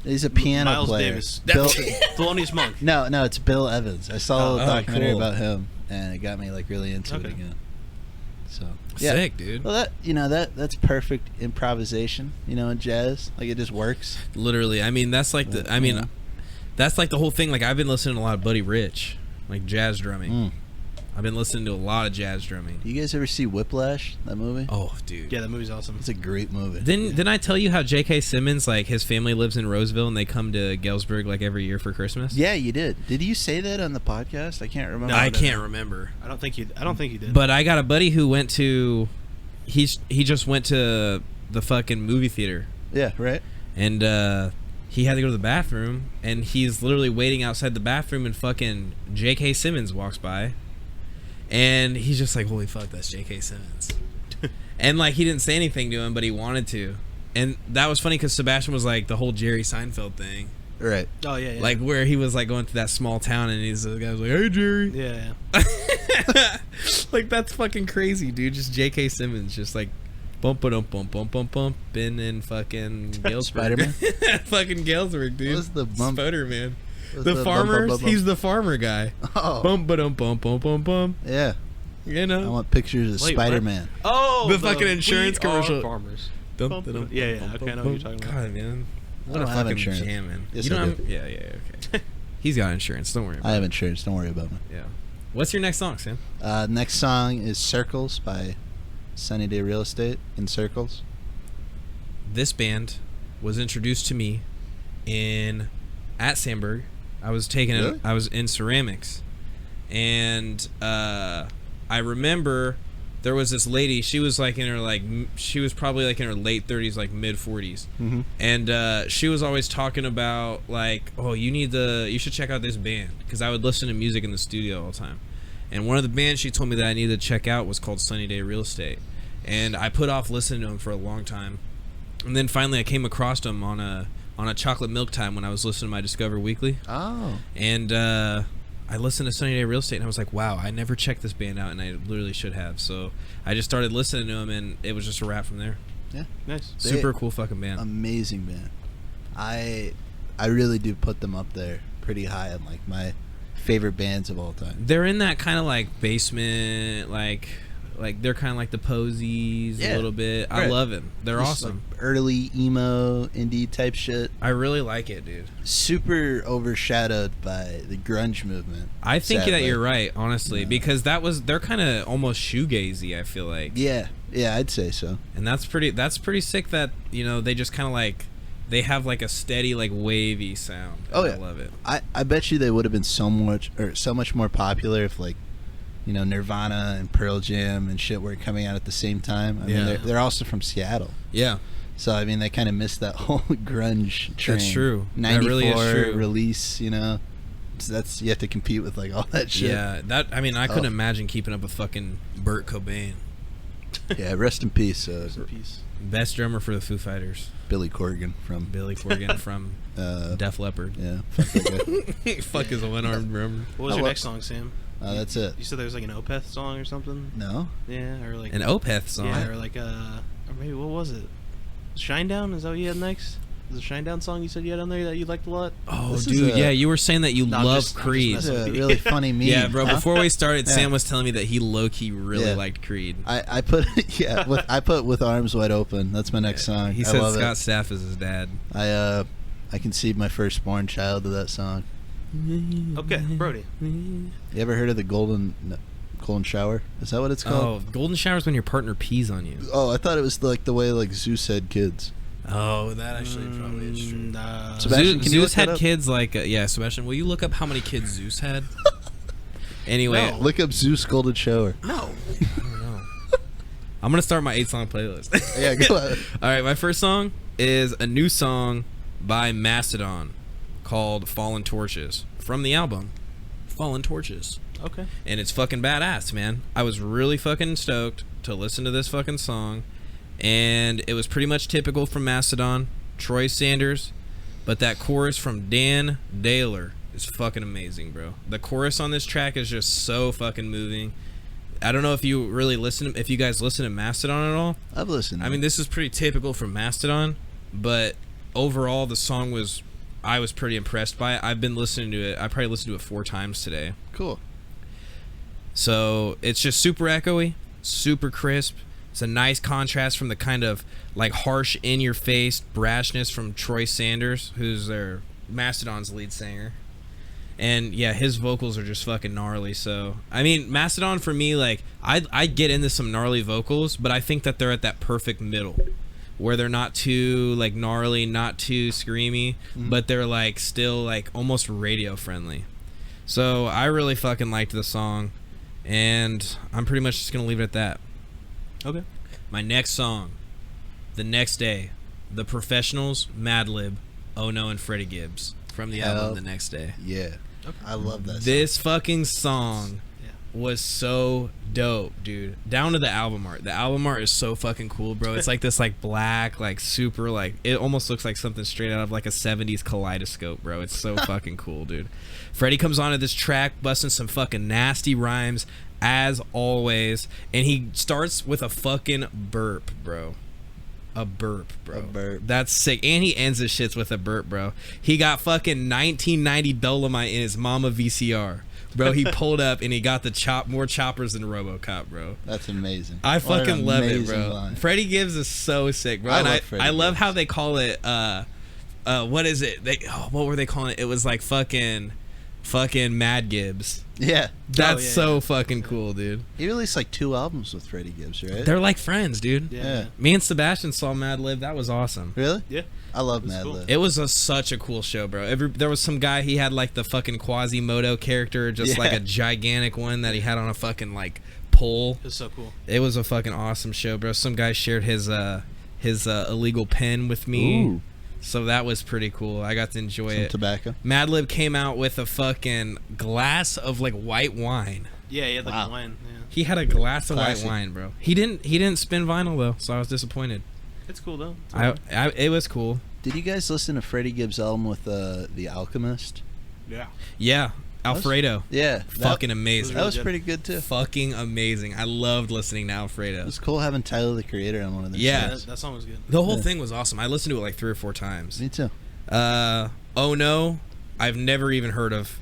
He's a piano Miles player. Davis. Bill, Thelonious Monk. no, it's Bill Evans. I saw a little Oh, documentary cool. about him, and it got me like really into it Okay. again. So yeah. sick, dude. Well, that's perfect improvisation. In jazz, like it just works. Literally, I mean, that's like Yeah. that's like the whole thing. Like, I've been listening to a lot of Buddy Rich, like jazz drumming. Mm. I've been listening to a lot of jazz drumming. You guys ever see Whiplash? That movie? Oh, dude. Yeah, that movie's awesome. It's a great movie. Didn't I tell you how J.K. Simmons, like, his family lives in Roseville and they come to Galesburg like every year for Christmas? Yeah, you did. Did you say that on the podcast? I can't remember. No, I can't remember. I don't think you did. But I got a buddy who went to. He just went to the fucking movie theater, Yeah, right. and he had to go to the bathroom, and he's literally waiting outside the bathroom, and fucking J.K. Simmons walks by, and he's just like, holy fuck, that's J.K. Simmons. And like, he didn't say anything to him, but he wanted to. And that was funny because Sebastian was like the whole Jerry Seinfeld thing, Right. Oh yeah, yeah. like where he was like going to that small town, and the guy was like, hey Jerry. yeah. Like, that's fucking crazy, dude. Just J.K. Simmons, just like bump bumping in fucking Galesburg. Spider-Man? Fucking Galesburg, dude. What was the bump? Spider-Man. What's The the farmers. bump, bump? He's the farmer guy. Oh. Bump. Yeah. You I know. want pictures of Wait, what? Spider-Man. Oh, The fucking insurance We Are commercial. Farmers. Dum, Bump, da-dum, yeah, yeah, bum, okay, bum, I know what you're bum. talking about. God, man. I What a don't have fucking insurance. jam, man. Yes, You don't I have, do. yeah, okay. He's got insurance. Don't worry about I have it. insurance. Don't worry about me. Yeah. What's your next song, Sam? Next song is Circles by Sunny Day Real Estate. In Circles. This band was introduced to me at Sandburg. I was Really? I was in ceramics, and I remember there was this lady. She was like in her she was probably like in her late 30s, like mid 40s, Mm-hmm. and she was always talking about like, oh, you should check out this band, because I would listen to music in the studio all the time, and one of the bands she told me that I needed to check out was called Sunny Day Real Estate, and I put off listening to them for a long time. And then finally I came across them on a chocolate milk time when I was listening to my Discover Weekly. Oh. And I listened to Sunny Day Real Estate, and I was like, wow, I never checked this band out, and I literally should have. So I just started listening to them, and it was just a wrap from there. Yeah. Nice. Super cool fucking band. Amazing band. I really do put them up there pretty high on like my favorite bands of all time. They're in that kind of like basement, like they're kind of like the Posies a little bit. I love them. They're Just awesome. like early emo indie type shit. I really like it, dude. Super overshadowed by the grunge movement. I think that sadly. you're right, honestly, because they're kind of almost shoegazy, I feel like. Yeah, I'd say so. And that's pretty sick that, they just kind of like they have like a steady like wavy sound. Oh yeah. I love it. I bet you they would have been so much more popular if like Nirvana and Pearl Jam and shit were coming out at the same time. I mean, they're also from Seattle. Yeah. So, I mean, they kind of missed that whole grunge train. That's true. 94 that really is true. release, So that's, you have to compete with, like, all that shit. Yeah, I couldn't imagine keeping up with fucking Burt Cobain. Yeah, rest in peace. Rest in peace. Best drummer for the Foo Fighters. Billy Corgan from Def Leppard. Yeah, fuck that guy. Fuck is a one-armed drummer. What was your next song, Sam? That's it. You said there was like an Opeth song or something? No? Yeah, or like An Opeth song? Yeah, or like or maybe what was it? Shinedown? Is that what you had next? Is the Shinedown song you said you had on there that you liked a lot? Oh, This dude, yeah, you were saying that you love Creed. This is a really funny meme. Yeah, bro. Huh? Before we started, Yeah. Sam was telling me that he low-key really liked Creed. I put I put With Arms Wide Open. That's my next song. He I said love Scott Stapp is his dad. I conceived my firstborn child to that song. Okay, Brody. You ever heard of the golden shower? Is that what it's called? Oh, golden shower's when your partner pees on you. Oh, I thought it was like the way like Zeus had kids. Oh, that actually probably is true. Sebastian, can you Zeus look that had up? kids like Sebastian, will you look up how many kids Zeus had? Anyway, No. Look up Zeus golden shower. No. I don't know. I'm gonna start my 8-song playlist. Yeah, go ahead. All right, my first song is a new song by Mastodon called Fallen Torches from the album Fallen Torches. Okay. And it's fucking badass, man. I was really fucking stoked to listen to this fucking song, and it was pretty much typical from Mastodon, Troy Sanders, but that chorus from Dan Daler is fucking amazing, bro. The chorus on this track is just so fucking moving. I don't know if you guys listen to Mastodon at all. I've listened. I mean, this is pretty typical from Mastodon, but overall the song I was pretty impressed by it. I've been listening to it. I probably listened to it 4 times today. Cool. So it's just super echoey, super crisp. It's a nice contrast from the kind of like harsh, in-your-face brashness from Troy Sanders, who's their Mastodon's lead singer. And yeah, his vocals are just fucking gnarly. So I mean, Mastodon for me, like I get into some gnarly vocals, but I think that they're at that perfect middle, where they're not too like gnarly, not too screamy, but they're like still like almost radio friendly. So I really fucking liked the song, and I'm pretty much just gonna leave it at that. Okay. My next song, The Next Day, The Professionals, Madlib, Oh No, and Freddie Gibbs from the album The Next Day. Yeah. Okay. I love that. This fucking song Yeah. was so dope, dude. Down to the album art. The album art is so fucking cool, bro. It's like this like black, like super like it almost looks like something straight out of like a 70s kaleidoscope, bro. It's so fucking cool, dude. Freddie comes onto this track busting some fucking nasty rhymes as always, and he starts with a fucking burp, bro. A burp, bro. A burp. That's sick. And he ends his shits with a burp, bro. He got fucking 1990 Dolomite in his mama VCR. Bro, he pulled up and he got the more choppers than RoboCop, bro. That's amazing. I What an fucking love it, amazing bro. line. Freddie Gibbs is so sick, bro. I And love Freddie I love Gibbs. how they call it what is it? What were they calling it? It was like fucking Mad Gibbs. Yeah. That's yeah, so yeah. fucking cool, dude. He released like 2 albums with Freddie Gibbs, right? They're like friends, dude. Yeah. Me and Sebastian saw Madlib. That was awesome. Really? Yeah. I love That's cool. Madlib. It was such a cool show, bro. There was some guy, he had like the fucking Quasimodo character, just like Yeah. a gigantic one that he had on a fucking like pole. It was so cool. It was a fucking awesome show, bro. Some guy shared his illegal pen with me. Ooh. So that was pretty cool. I got to enjoy Some it. tobacco. Madlib came out with a fucking glass of like white wine. Yeah, he had like Wow. a wine. Yeah. He had a glass of Classic. white wine, bro. He didn't spin vinyl though, so I was disappointed. It's cool though. It's I okay. it was cool. Did you guys listen to Freddie Gibbs' album with The Alchemist? Yeah, Alfredo. Yeah, Fucking amazing. That was good. pretty good too. Fucking amazing. I loved listeing to Alfredo. It was cool having Tyler the Creator on one of those. Yeah. songs. That song was good. The whole thing was awesome. I listened to it like 3 or 4 times. Me too. Oh no, I've never even heard of,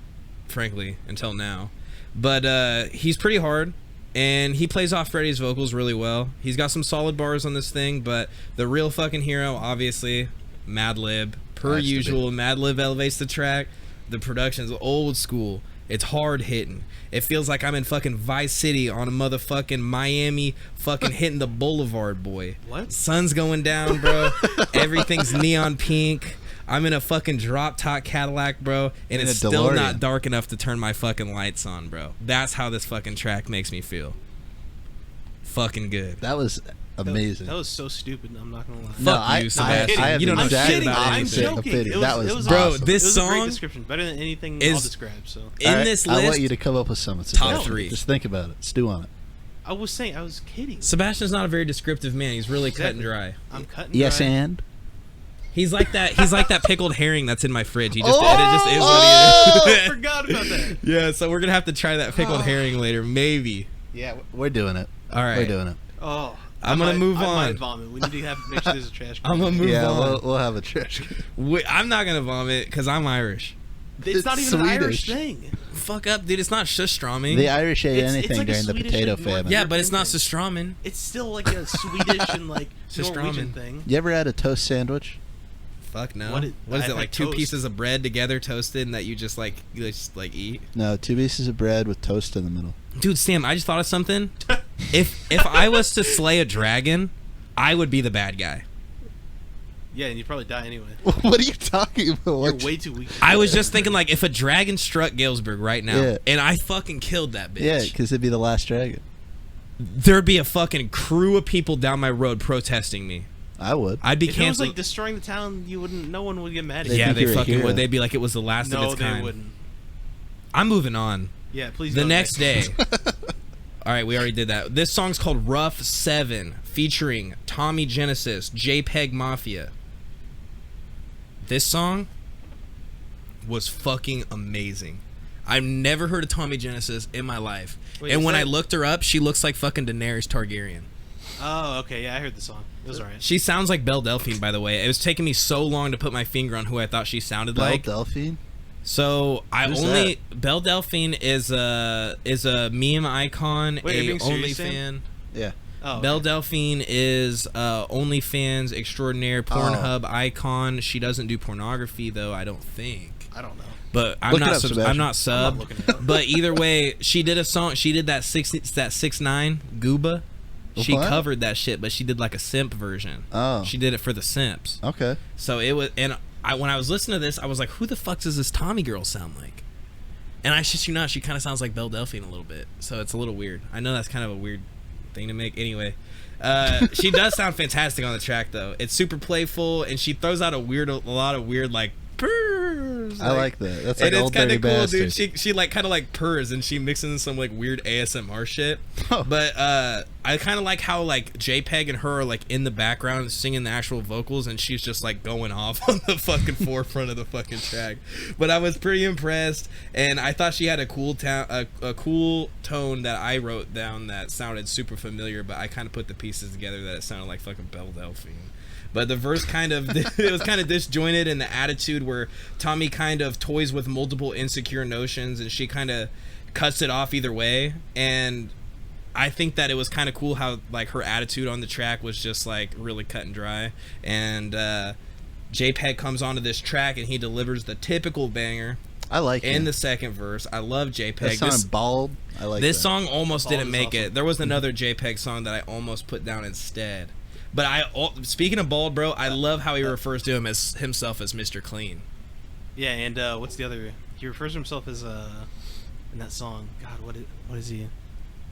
frankly, until now. But he's pretty hard, and he plays off Freddie's vocals really well. He's got some solid bars on this thing, but the real fucking hero, obviously, Madlib. Per Has to be. usual, Madlib elevates the track. The production's old school. It's hard hitting. It feels like I'm in fucking Vice City on a motherfucking Miami, fucking hitting the boulevard, boy. What? Sun's going down, bro. Everything's neon pink. I'm in a fucking drop top Cadillac, bro, and In it's a still DeLorean. not dark enough to turn my fucking lights on, bro. That's how this fucking track makes me feel. Fucking good. That was amazing. That was so stupid. I'm not gonna lie. Fuck you, Sebastian. I have You don't know exact shit about I'm anything. joking. opinion. It was, That was it was Bro, awesome. this it was a great song description, better than anything is- I'll describe. So In All right, this I list, want you to come up with something. Top Sebastian. 3. Just think about it. Stew on it. I was saying, I was kidding. Sebastian's not a very descriptive man. He's really cut and dry. I'm cutting. Yes, dry. and. He's like that. He's like that pickled herring that's in my fridge. He just Oh! and it just is what Oh, he I is. forgot about that. Yeah, so we're gonna have to try that pickled herring later, maybe. Yeah, we're doing it. All right. We're doing it. Oh, I'm gonna move I on. might vomit. We need to make sure there's a trash can. I'm gonna move Yeah, on. we'll have a trash can. I'm not gonna vomit because I'm Irish. It's not even an Irish Swedish. thing. Fuck up, dude. It's not shustramming. The Irish ate It's anything like a during the Swedish potato and famine. yeah, but it's not thing. sustramen. It's still like a Swedish and like Norwegian Surströmming. thing. You ever had a toast sandwich? Fuck no. What What is I it, like had 2 toast. pieces of bread together toasted and that you just eat? No, 2 pieces of bread with toast in the middle. Dude, Sam, I just thought of something. if I was to slay a dragon, I would be the bad guy. Yeah, and you'd probably die anyway. What are you talking about? You're What- way too weak. I was just thinking, like, if a dragon struck Galesburg right now, Yeah. and I fucking killed that bitch, Yeah, because it'd be the last dragon. there'd be a fucking crew of people down my road protesting me. I would. I'd be If it was canceled. like destroying the town, you wouldn't. No one would get mad at They you. Yeah, think they you're a fucking hero. would. They'd be like, it was the last of No, its they kind. wouldn't. I'm moving on. Yeah, please. The go next day. All right, we already did that. This song's called Rough 7, featuring Tommy Genesis, JPEG Mafia. This song was fucking amazing. I've never heard of Tommy Genesis in my life. Wait, and is when I that- looked her up, she looks like fucking Daenerys Targaryen. Oh, okay. Yeah, I heard the song. It was alright. She sounds like Belle Delphine, by the way. It was taking me so long to put my finger on who I thought she sounded Belle like. Delphine? So I Who's only Belle Delphine is a meme icon, Wait, are you a being serious, OnlyFan. Sam? Yeah. Oh, Belle okay. Delphine is OnlyFans extraordinaire Pornhub icon. She doesn't do pornography though, I don't think. I don't know. But I'm Look it not up, I'm Sebastian. not I'm sub. not looking it up. But either way, she did a song. She did that 6ix9ine Gooba. She What? covered that shit, but she did like a simp version. Oh. She did it for the simps. Okay. So it was, and when I was listening to this, I was like, "Who the fuck does this Tommy girl sound like?" And I shit you not, she kind of sounds like Belle Delphine a little bit. So it's a little weird. I know that's kind of a weird thing to make. Anyway, she does sound fantastic on the track though. It's super playful, and she throws out a lot of weird like purrs. I like that. That's like and it's old kind dirty of cool, bastard. dude. She like kind of like purrs, and she mixes in some like weird ASMR shit. Oh. But I kind of like how like JPEG and her are like in the background singing the actual vocals, and she's just like going off on the fucking forefront of the fucking track. But I was pretty impressed, and I thought she had a cool a cool tone that I wrote down that sounded super familiar. But I kind of put the pieces together that it sounded like fucking Belle Delphine. But the verse kind of, it was kind of disjointed in the attitude where Tommy kind of toys with multiple insecure notions and she kind of cuts it off either way. And I think that it was kind of cool how like her attitude on the track was just like really cut and dry. And JPEG comes onto this track and he delivers the typical banger I like in it. the second verse. I love JPEG. That sounded bald. I like This that. song almost Bald didn't is make awesome. it. There was another JPEG song that I almost put down instead. But speaking of bald, bro, I love how he refers to himself as Mr. Clean. Yeah, and what's the other? He refers to himself as in that song. God, what is he?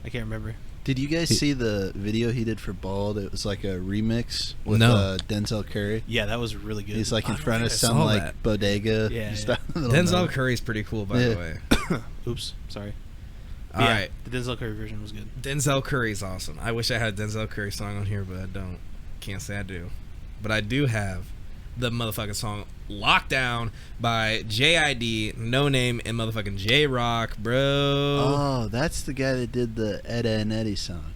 I can't remember. Did you guys see the video he did for Bald? It was like a remix with No. Denzel Curry. Yeah, that was really good. He's like in I don't front of think I some saw like that. bodega. Yeah, just yeah. out in the middle of Denzel nowhere. Curry's pretty cool, by Yeah. the way. Oops, sorry. All Yeah, right. the Denzel Curry version was good. Denzel Curry's awesome. I wish I had a Denzel Curry song on here, but I don't. Can't say I do. But I do have the motherfucking song Lockdown by JID, No Name, and motherfucking J-Rock, bro. Oh, that's the guy that did the Edda and Eddie song,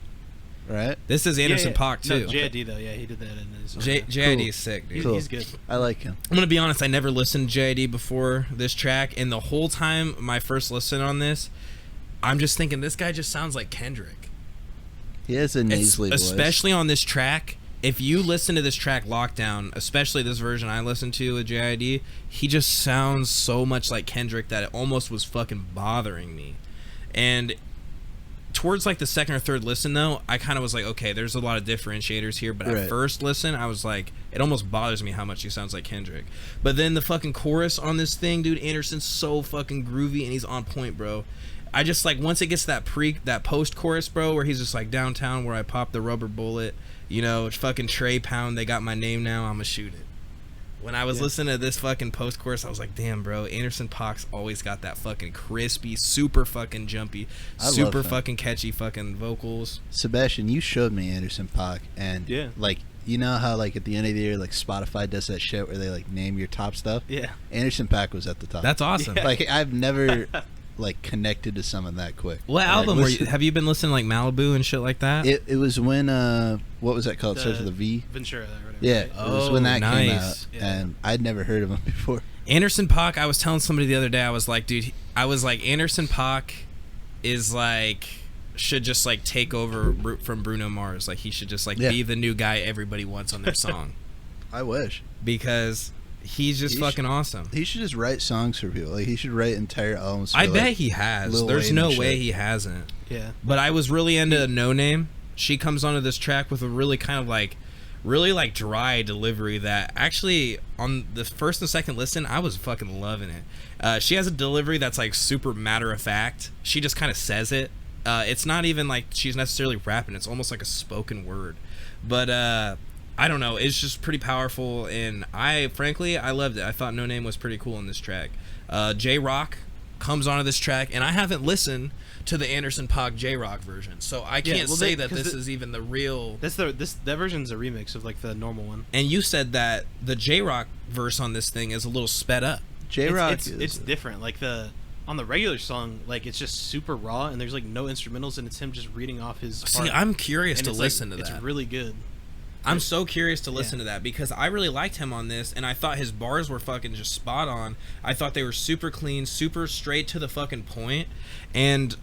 right? This is Anderson .Paak too. No, JID though, yeah, he did that in his song. JID Cool. is sick, dude. Cool. He's good. I like him. I'm gonna be honest, I never listened to JID before this track, and the whole time my first listen on this, I'm just thinking this guy just sounds like Kendrick. He has a nasally voice. Especially on this track. If you listen to this track Lockdown, especially this version I listened to with JID, he just sounds so much like Kendrick that it almost was fucking bothering me. And towards like the second or third listen though, I kind of was like, okay, there's a lot of differentiators here, but at first listen I was like, it almost bothers me how much he sounds like Kendrick. But then the fucking chorus on this thing, dude, Anderson's so fucking groovy and he's on point, bro. I just like, once it gets to that post chorus, bro, where he's just like, downtown where I popped the rubber bullet, you know, fucking Trey Pound, they got my name now, I'ma shoot it. When I was listening to this fucking post chorus, I was like, damn, bro, Anderson .Paak's always got that fucking crispy, super fucking jumpy, super fucking catchy fucking vocals. Sebastian, you showed me Anderson .Paak, and like, you know how like at the end of the year, like Spotify does that shit where they like name your top stuff? Yeah. Anderson .Paak was at the top. That's awesome. Yeah. Like, I've never like connected to someone that quick. What album were you, have you been listening to, like Malibu and shit like that? It was when what was that called? It starts with a V. Ventura or whatever. Yeah, Right? it was when that came out, Yeah. and I'd never heard of him before. Anderson .Paak, I was telling somebody the other day, I was like, dude, Anderson .Paak is like, should just like take over from Bruno Mars. Like, he should just like be the new guy everybody wants on their song. I wish. Because he's just fucking awesome. He should just write songs for people. Like, he should write entire albums for, I bet he has. Lil There's Wayne no and way shit. he hasn't. Yeah. But I was really into No Name. She comes onto this track with a really kind of like, really like dry delivery that actually on the first and second listen I was fucking loving it. She has a delivery that's like super matter of fact. She just kind of says it. It's not even like she's necessarily rapping. It's almost like a spoken word. But I don't know. It's just pretty powerful, and frankly I loved it. I thought No Name was pretty cool in this track. J-Rock comes onto this track, and I haven't listened to the Anderson .Paak J-Rock version, so I can't say that this is even the real. That version's a remix of like the normal one. And you said that the J-Rock verse on this thing is a little sped up. J-Rock It's different. Like on the regular song, like it's just super raw, and there's like no instrumentals, and it's him just reading off his. See, I'm curious to listen to that. It's really good. I'm so curious to listen to that because I really liked him on this, and I thought his bars were fucking just spot on. I thought they were super clean, super straight to the fucking point, and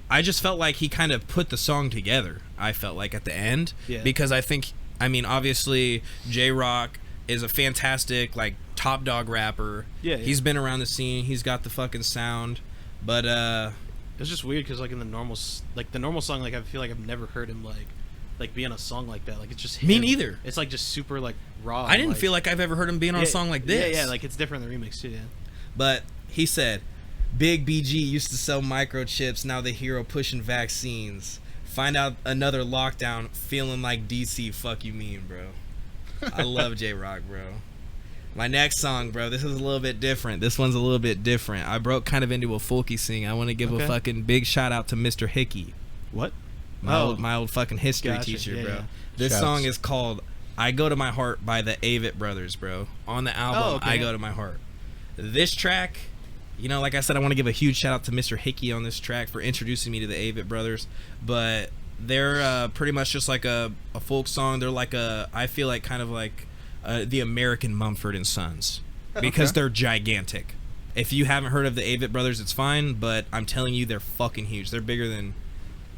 I just felt like he kind of put the song together, I felt like, at the end. Yeah. Because I mean, obviously, J-Rock is a fantastic, like, top dog rapper. Yeah. He's been around the scene. He's got the fucking sound. But, it's just weird because, like, in the normal song, like, I feel like I've never heard him, like be on a song like that. Like, it's just him. Me neither. It's, like, just super, like, raw. I didn't feel like I've ever heard him being on a song like this. Yeah, like, it's different in the remix, too, yeah. But he said, Big BG used to sell microchips, now the hero pushing vaccines. Find out another lockdown, feeling like DC, fuck you mean, bro. I love J-Rock, bro. My next song, bro, this is a little bit different. This one's a little bit different. I broke kind of into a folky sing. I want to give a fucking big shout out to Mr. Hickey. What? My old fucking history teacher, yeah, bro. Yeah. This song is called I Go to My Heart by the Avett Brothers, bro. On the album, I Go to My Heart. This track, you know, like I said, I want to give a huge shout out to Mr. Hickey on this track for introducing me to the Avett Brothers. But they're pretty much just like a folk song. They're like I feel like kind of like the American Mumford and Sons because they're gigantic. If you haven't heard of the Avett Brothers, it's fine, but I'm telling you, they're fucking huge. They're bigger than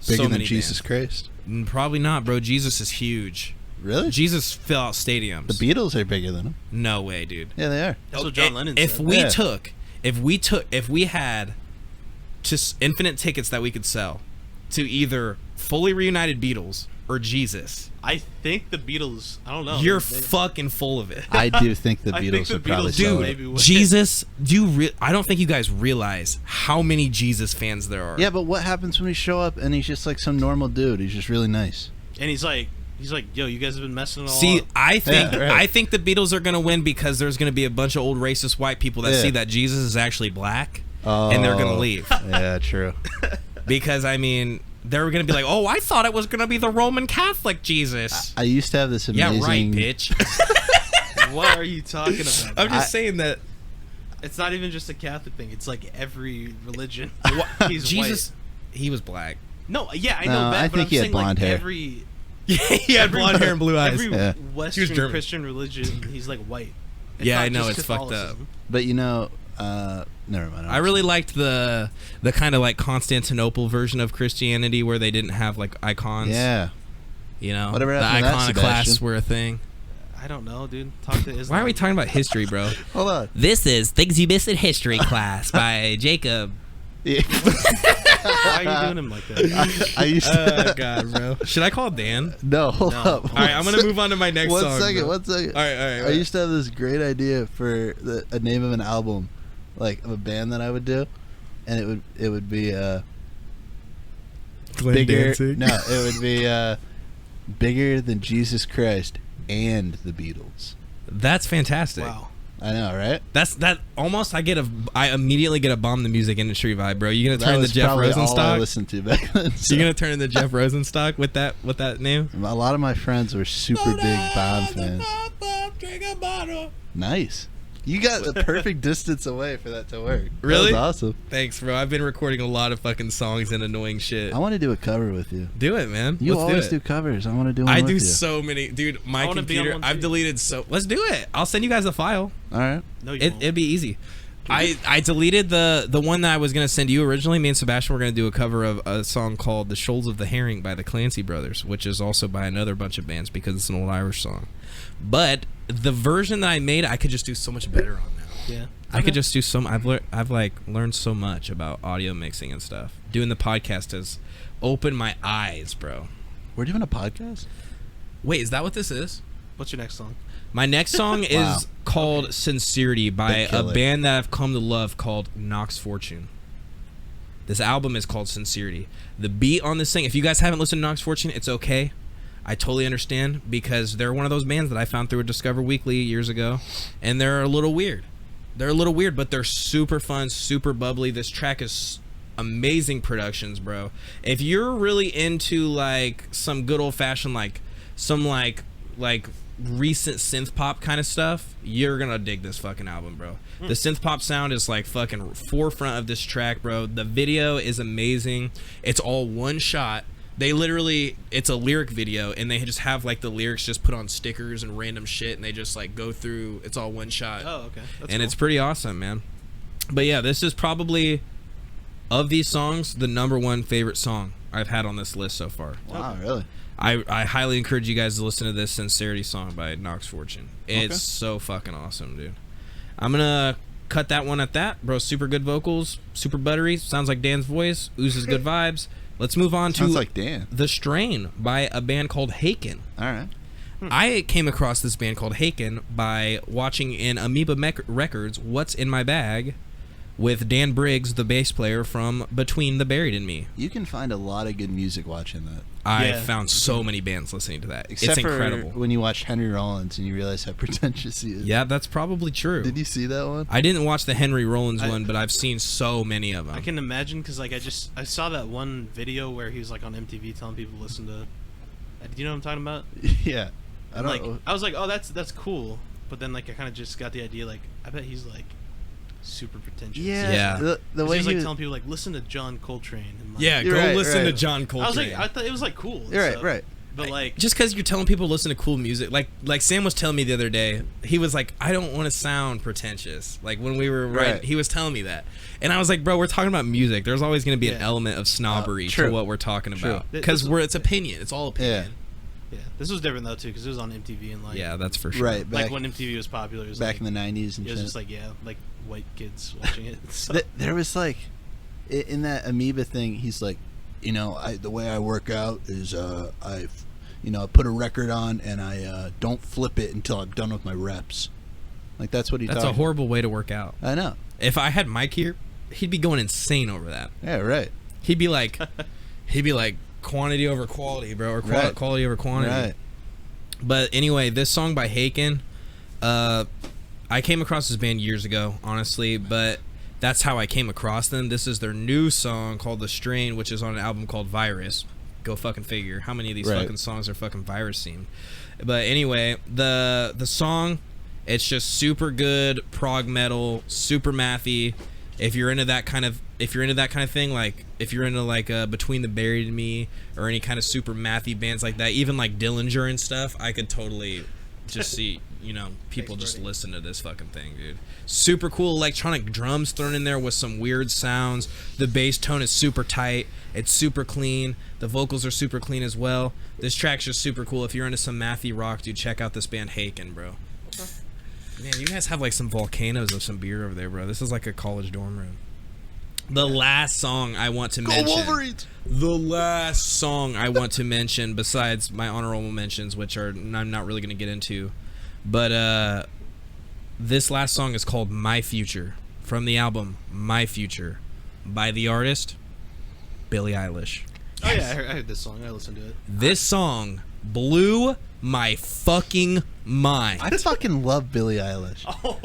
so many Jesus bands. Christ? Probably not, bro. Jesus is huge. Really? Jesus fill out stadiums. The Beatles are bigger than him. No way, dude. Yeah, they are. That's what John Lennon If said. if we had just infinite tickets that we could sell to either fully reunited Beatles or Jesus, I think the Beatles. I don't know. you're fucking full of it. I do think the I Beatles think the would probably Beatles sell do. it. Maybe would. Jesus, I don't think you guys realize how many Jesus fans there are. Yeah, but what happens when we show up and he's just like some normal dude? He's just really nice. And he's like, yo, you guys have been messing it all See, up. I think Yeah, right. I think the Beatles are gonna win because there's gonna be a bunch of old racist white people that Yeah. see that Jesus is actually black, and they're gonna leave. Yeah, true. Because I mean, they're gonna be like, "Oh, I thought it was gonna be the Roman Catholic Jesus." I used to have this amazing. Yeah, right, bitch. What are you talking about? I'm just saying that It's not even just a Catholic thing. It's like every religion. He's Jesus, he was black. No, yeah, I No, know that, I but think I'm he had saying blonde like hair. every He had blonde hair and blue eyes. every Yeah. He was Western German. Christian religion, he's like white. It's Yeah, not I know, just it's fucked up. Catholicism. But you know, never mind. I really liked the kind of like Constantinople version of Christianity where they didn't have like icons. Yeah. You know, Whatever the happened to that, iconoclasts Sebastian? were a thing. I don't know, dude. Talk to Islam. Why are we talking about history, bro? Hold on. This is Things You Missed in History Class by Jacob. Yeah. Why are you doing him like that? I used to. Oh God, bro. Should I call Dan? No, hold No. up. All right, I'm gonna move on to my next One song. second, bro. one second. All right. I used to have this great idea for a name of an album, like of a band that I would do, and it would be Glenn bigger. Danzig. No, it would be bigger than Jesus Christ and the Beatles. That's fantastic. Wow. I know, right? That almost I immediately get a bomb the music industry vibe, bro. You gonna That turn into was Jeff probably all I Rosenstock? listened to back then. So you're gonna turn into Jeff Rosenstock with that name? A lot of my friends were super big Bond fans. Nice. You got the perfect distance away for that to work. Really? That was awesome. Thanks, bro. I've been recording a lot of fucking songs and annoying shit. I want to do a cover with you. Do it, man. You Let's always do do it. covers. I want to do one I with do you. so many, dude. My I wanna be on computer. one I've too. deleted so. Let's do it. I'll send you guys a file. All right. No, you won't. It'd be easy. I deleted the one that I was gonna send you originally. Me and Sebastian were gonna do a cover of a song called "The Shoals of the Herring" by the Clancy Brothers, which is also by another bunch of bands because it's an old Irish song. But the version that I made, I could just do so much better on now. Yeah. I could just do some. I've like learned so much about audio mixing and stuff. Doing the podcast has opened my eyes, bro. We're doing a podcast? Wait, is that what this is? What's your next song? My next song Wow. is called Sincerity by Big a killer. band that I've come to love called Nox Fortune. This album is called Sincerity. The beat on this thing, if you guys haven't listened to Nox Fortune, it's okay. I totally understand because they're one of those bands that I found through a Discover Weekly years ago, and they're a little weird. They're a little weird, but they're super fun, super bubbly. This track is amazing productions, bro. If you're really into like some good old fashioned like some like recent synth pop kind of stuff, you're gonna dig this fucking album, bro. The synth pop sound is like fucking forefront of this track, bro. The video is amazing. It's all one shot. They literally, it's a lyric video, and they just have like the lyrics just put on stickers and random shit, and they just like go through. It's all one shot. Oh, okay. That's And cool. it's pretty awesome, man. But yeah, this is probably of these songs the #1 favorite song I've had on this list so far. Wow, really? I highly encourage you guys to listen to this Sincerity song by Nox Fortune. It's Okay. so fucking awesome, dude. I'm gonna cut that one at that, bro. Super good vocals, super buttery. Sounds like Dan's voice. Oozes good vibes. Let's move on Sounds to like Dan. The Strain by a band called Haken. All right. I came across this band called Haken by watching in Amoeba Records What's in My Bag with Dan Briggs, the bass player from Between the Buried and Me. You can find a lot of good music watching that. I Yeah. found so many bands listening to that. Except it's incredible. for when you watch Henry Rollins and you realize how pretentious he is. Yeah, that's probably true. Did you see that one? I didn't watch the Henry Rollins I- one, but I've seen so many of them. I can imagine because like I saw that one video where he was like on MTV telling people to listen to. Do you know what I'm talking about? Yeah. I And, don't like I was like, oh, that's cool. But then like I kind of just got the idea like I bet he's like super pretentious. Yeah. The 'Cause way he was like he telling people like listen to John Coltrane. And, like, yeah, You're go right, listen to right. John I Coltrane. was like, I thought it was like cool. and You're right, stuff. right. But like, Just because you're telling people to listen to cool music, like Sam was telling me the other day, he was like, I don't want to sound pretentious. Like when we were Right. he was telling me that, and I was like, bro, we're talking about music. There's always going to be an Yeah. element of snobbery to true. what we're talking True. about This because was- it's opinion. It's all opinion. yeah, this was different though too because it was on MTV and like Yeah, that's for sure. Right. like Back, when MTV was popular. It was back like, in the 90s and it was shit. just like like white kids watching it. So. There was like, in that Amoeba thing, he's like, the way I work out is I put a record on and I don't flip it until I'm done with my reps. Like that's what he. That's a horrible way to work out. I know. If I had Mike here, he'd be going insane over that. Yeah. Right. He'd be like quantity over quality, bro, or Right. quality over quantity. Right. But anyway, this song by Haken, I came across this band years ago, honestly, but that's how I came across them. This is their new song called The Strain, which is on an album called Virus. Go fucking figure. How many of these Right. fucking songs are fucking virus themed? But anyway, the song It's just super good prog metal, super mathy. If you're into that kind of thing, like if you're into like Between the Buried and Me or any kind of super mathy bands like that, even like Dillinger and stuff, I could totally just see, people just listen to this fucking thing, dude. Super cool electronic drums thrown in there with some weird sounds. The bass tone is super tight. It's super clean. The vocals are super clean as well. This track's just super cool. If you're into some mathy rock, dude, check out this band Haken, bro. Man, you guys have like some volcanoes of some beer over there, bro. This is like a college dorm room. The last song I want to mention. Wolverines! The last song I want to mention, besides my honorable mentions, which I'm not really going to get into, but this last song is called My Future, from the album My Future, by the artist Billie Eilish. Oh yeah, I heard this song. I listened to it. This song blew my fucking mind. I fucking love Billie Eilish. Oh.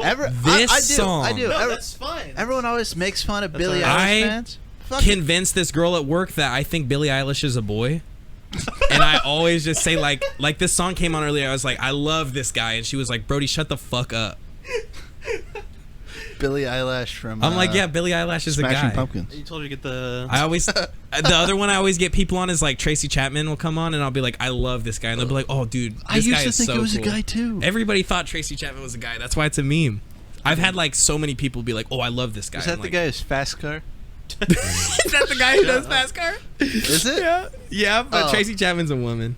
This song. I do. No, that's fine. Everyone always makes fun of That's Billie all Eilish right. fans. Convinced this girl at work that I think Billie Eilish is a boy. And I always just say like this song came on earlier. I was like, I love this guy, and she was like, Brody, shut the fuck up. Billie Eilish from. I'm like, yeah, Billie Eilish is a Smashing guy. Pumpkins. You told her to get the. I always the other one I always get people on is like Tracy Chapman will come on, and I'll be like, I love this guy, and they'll be like, oh dude, this I used guy to is think so it was cool. a guy too. Everybody thought Tracy Chapman was a guy. That's why it's a meme. I've had like so many people be like, oh, I love this guy. Is that I'm the like, guy who's fast car? Is that the guy who does fast car? Is it? Yeah, but Oh. Tracy Chapman's a woman.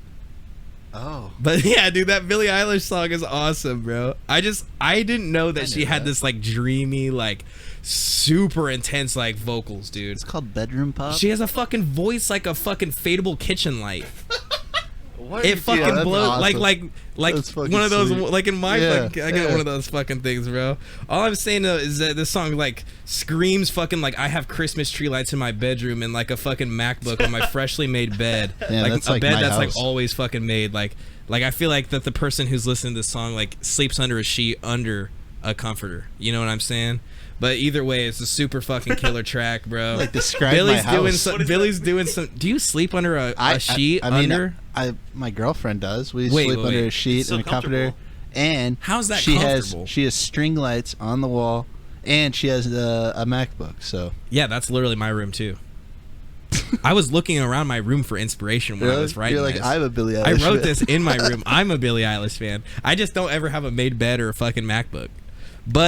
Oh. But yeah, dude, that Billie Eilish song is awesome, bro. I didn't know that I she knew had that. this like dreamy, like super intense like vocals, dude. It's called bedroom pop. She has a fucking voice like a fucking fadable kitchen light. What It fucking that's blows awesome. like That's fucking one of those sweet. like in my Yeah, fucking, I got yeah. one of those fucking things, bro. All I'm saying though is that this song like screams fucking like I have Christmas tree lights in my bedroom and like a fucking MacBook on my freshly made bed. Yeah, like that's a like bed my that's like house. always fucking made. Like I feel like that the person who's listening to this song like sleeps under a sheet under a comforter. You know what I'm saying? But either way, it's a super fucking killer track, bro. Like, describe Billy's my doing house. some. Billy's doing some. Do you sleep under a sheet I mean, under? my girlfriend does. We Wait, sleep wait, under wait. a sheet It's so and a comforter. comfortable. And How's that she comfortable? has string lights on the wall, and she has a MacBook. So Yeah, that's literally my room too. I was looking around my room for inspiration when I was writing you're like, this. I'm a Billie Eilish. I wrote fan. this in my room. I'm a Billie Eilish fan. I just don't ever have a made bed or a fucking MacBook.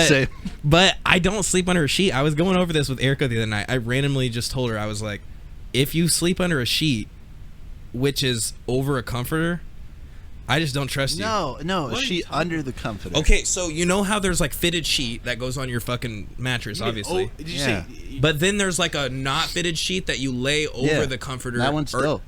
Same. But I don't sleep under a sheet. I was going over this with Erica the other night. I randomly just told her, I was like, if you sleep under a sheet, which is over a comforter, I just don't trust you. No, a What are you sheet talking under the comforter. Okay, so you know how there's like fitted sheet that goes on your fucking mattress, obviously. Oh, did you Yeah. say? But then there's like a not fitted sheet that you lay over Yeah, the comforter. that one's or- dope.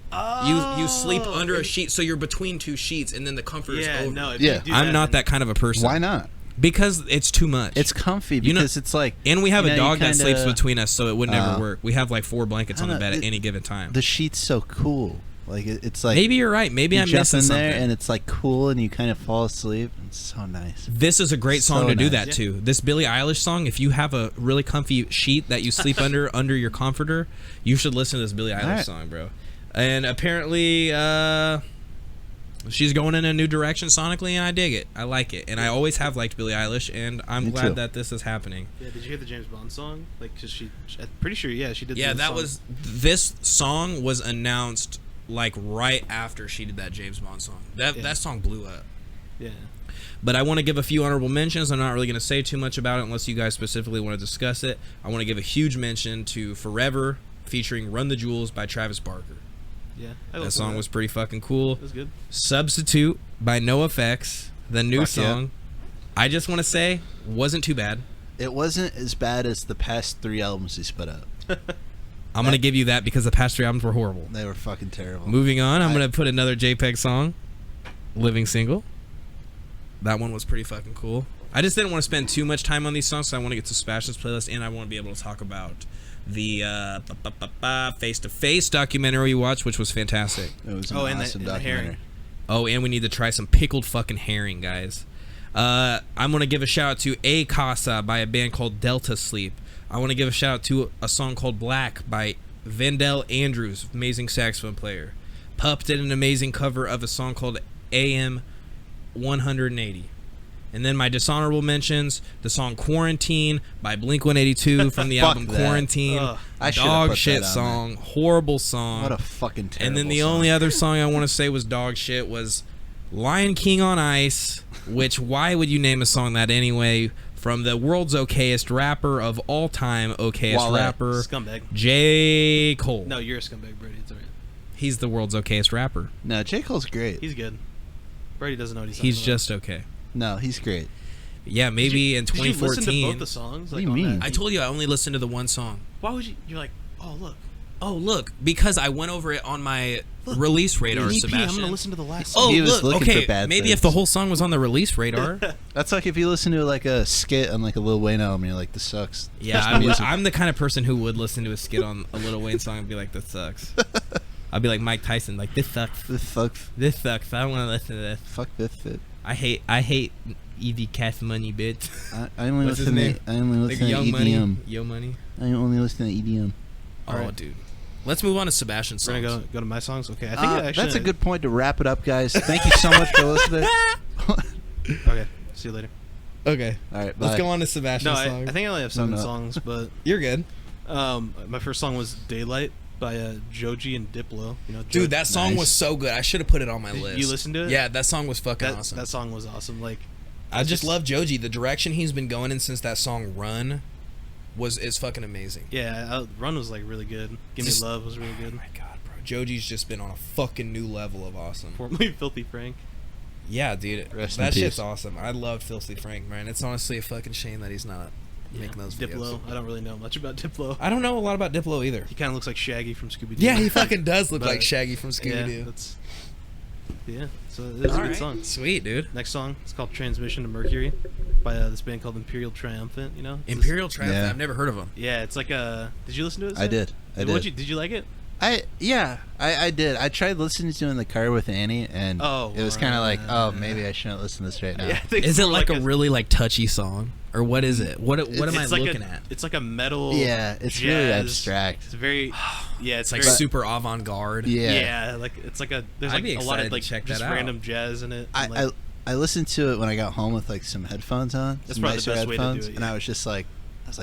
You sleep under a sheet, so you're between two sheets, and then the comforter's Yeah, over. no. If Yeah. you do I'm not then- that kind of a person. Why not? Because it's too much. It's comfy You know- because it's like. and we have you a know, you dog that sleeps kinda- between us, so it would never Oh. work. We have like 4 blankets on the I don't bed know, at any given time. The sheet's so cool. Like it's like Maybe you're right. Maybe you I'm jump missing in something. there and it's like cool and you kind of fall asleep. It's so nice. This is a great song So to do nice. that to. This Billie Eilish song, if you have a really comfy sheet that you sleep under your comforter, you should listen to this Billie Eilish Alright. song, bro. And apparently, she's going in a new direction sonically, and I dig it. I like it. And I always have liked Billie Eilish, and I'm Me glad too. that this is happening. Yeah, did you hear the James Bond song? Like, cause I'm pretty sure. Yeah, she did. Yeah, the that song. was... This song was announced, like, right after she did that James Bond song. That song blew up. Yeah. But I want to give a few honorable mentions. I'm not really going to say too much about it unless you guys specifically want to discuss it. I want to give a huge mention to Forever, featuring Run the Jewels by Travis Barker. Yeah. That song was pretty fucking cool. It was good. Substitute by NoFX, the new Fuck yeah. song. I just want to say, wasn't too bad. It wasn't as bad as the past 3 albums he's put out. I'm going to give you that because the past 3 albums were horrible. They were fucking terrible. Moving on, I'm I- going to put another JPEG song, Living Single. That one was pretty fucking cool. I just didn't want to spend too much time on these songs, so I want to get to Sebastian's playlist, and I want to be able to talk about the Face-to-Face documentary we watched, which was fantastic. It was an Oh, and the- awesome and the documentary. herring. Oh, and we need to try some pickled fucking herring, guys. I'm going to give a shout out to A Casa by a band called Delta Sleep. I want to give a shout out to a song called Black by Vendell Andrews, amazing saxophone player. Pup did an amazing cover of a song called AM 180. And then my dishonorable mentions, the song Quarantine by Blink-182 from the album that. Quarantine. I should've Dog put shit that on song. Horrible song. What a fucking terrible And then the song. only other song I want to say was dog shit was Lion King on Ice, which why would you name a song that anyway? From the world's okayest rapper of all time, okayest Wale. rapper, Scumbag. J. Cole. No, you're a scumbag, Brady. It's alright. He's the world's okayest rapper. No, J. Cole's great. He's good. Brady doesn't know what he's He's talking about. just okay. No, he's great. Yeah, maybe in Did you listen to 2014. both the songs? What do you on mean? that? I told you I only listened to the one song. Why would you? You're like, oh look, Because I went over it on my release radar, EP, Sebastian. I'm gonna listen to the last Oh, song. He was look, looking okay. for bad Maybe things. if the whole song was on the release radar. That's like if you listen to like a skit on like a Lil Wayne album, you're like, this sucks. Yeah, That's I'm the kind of person who would listen to a skit on a Lil Wayne song and be like, "That sucks." I'd be like Mike Tyson, like, "This sucks. This sucks. This sucks. I don't want to listen to this. Fuck this shit. I hate Easy Cash Money, bitch." I only What's his listen name? to I only Like listen to Young EDM. Money. Yo Money. I only listen to EDM. Oh, Alright. dude. Let's move on to Sebastian's We're songs. gonna go to my songs. Okay, I think actually that's a good point to wrap it up, guys. Thank you so much for listening. Okay, see you later. Okay. All right, Let's bye. go on to No, Sebastian's songs. I think I only have 7 no. songs, but You're good. my first song was "Daylight" by Joji and Diplo. You know, Dude, that song Nice. was so good. I should have put it on my Did list. you listen to it? Yeah, that song was fucking that awesome. that song was awesome. Like, I just love Joji. The direction he's been going in since that song "Run" is fucking amazing. yeah, Run was like really good. Give Just- Me Love was really Oh good. my god, bro. Joji's just been on a fucking new level of awesome. Formerly Filthy Frank. Yeah, dude. Rest in That shit's peace. awesome. I loved Filthy Frank, man. It's honestly a fucking shame that he's not making those videos. Diplo. I don't really know much about Diplo. I don't know a lot about Diplo either. He kind of looks like Shaggy from Scooby Doo. Yeah, he fucking does look But- like Shaggy from Yeah, Scooby-Doo. that's. Yeah, so it was a good song. Sweet, dude. Next song, it's called "Transmission to Mercury" by this band called Imperial Triumphant. You know, It's this- Imperial Triumph. Yeah. I've never heard of him. Yeah, it's like a. Did you listen to it? I Sam? did. I did. Did you like it? I did. I tried listening to it in the car with Annie, and Oh, it was kind of like, oh, right. maybe I shouldn't listen to this right now. Yeah, I think Is it more like a really like touchy song, or what is it? What am I it's like looking a, at? It's like a metal. Yeah, it's really jazz. abstract. It's very. Yeah, It's like very, super avant-garde. Yeah. Yeah, like it's like a. There's I'd like be a lot excited of to like check just that out. random jazz in it. and, like, I listened to it when I got home with like some headphones on. That's some probably the nicer best way to do headphones, it, and yeah. I was just like,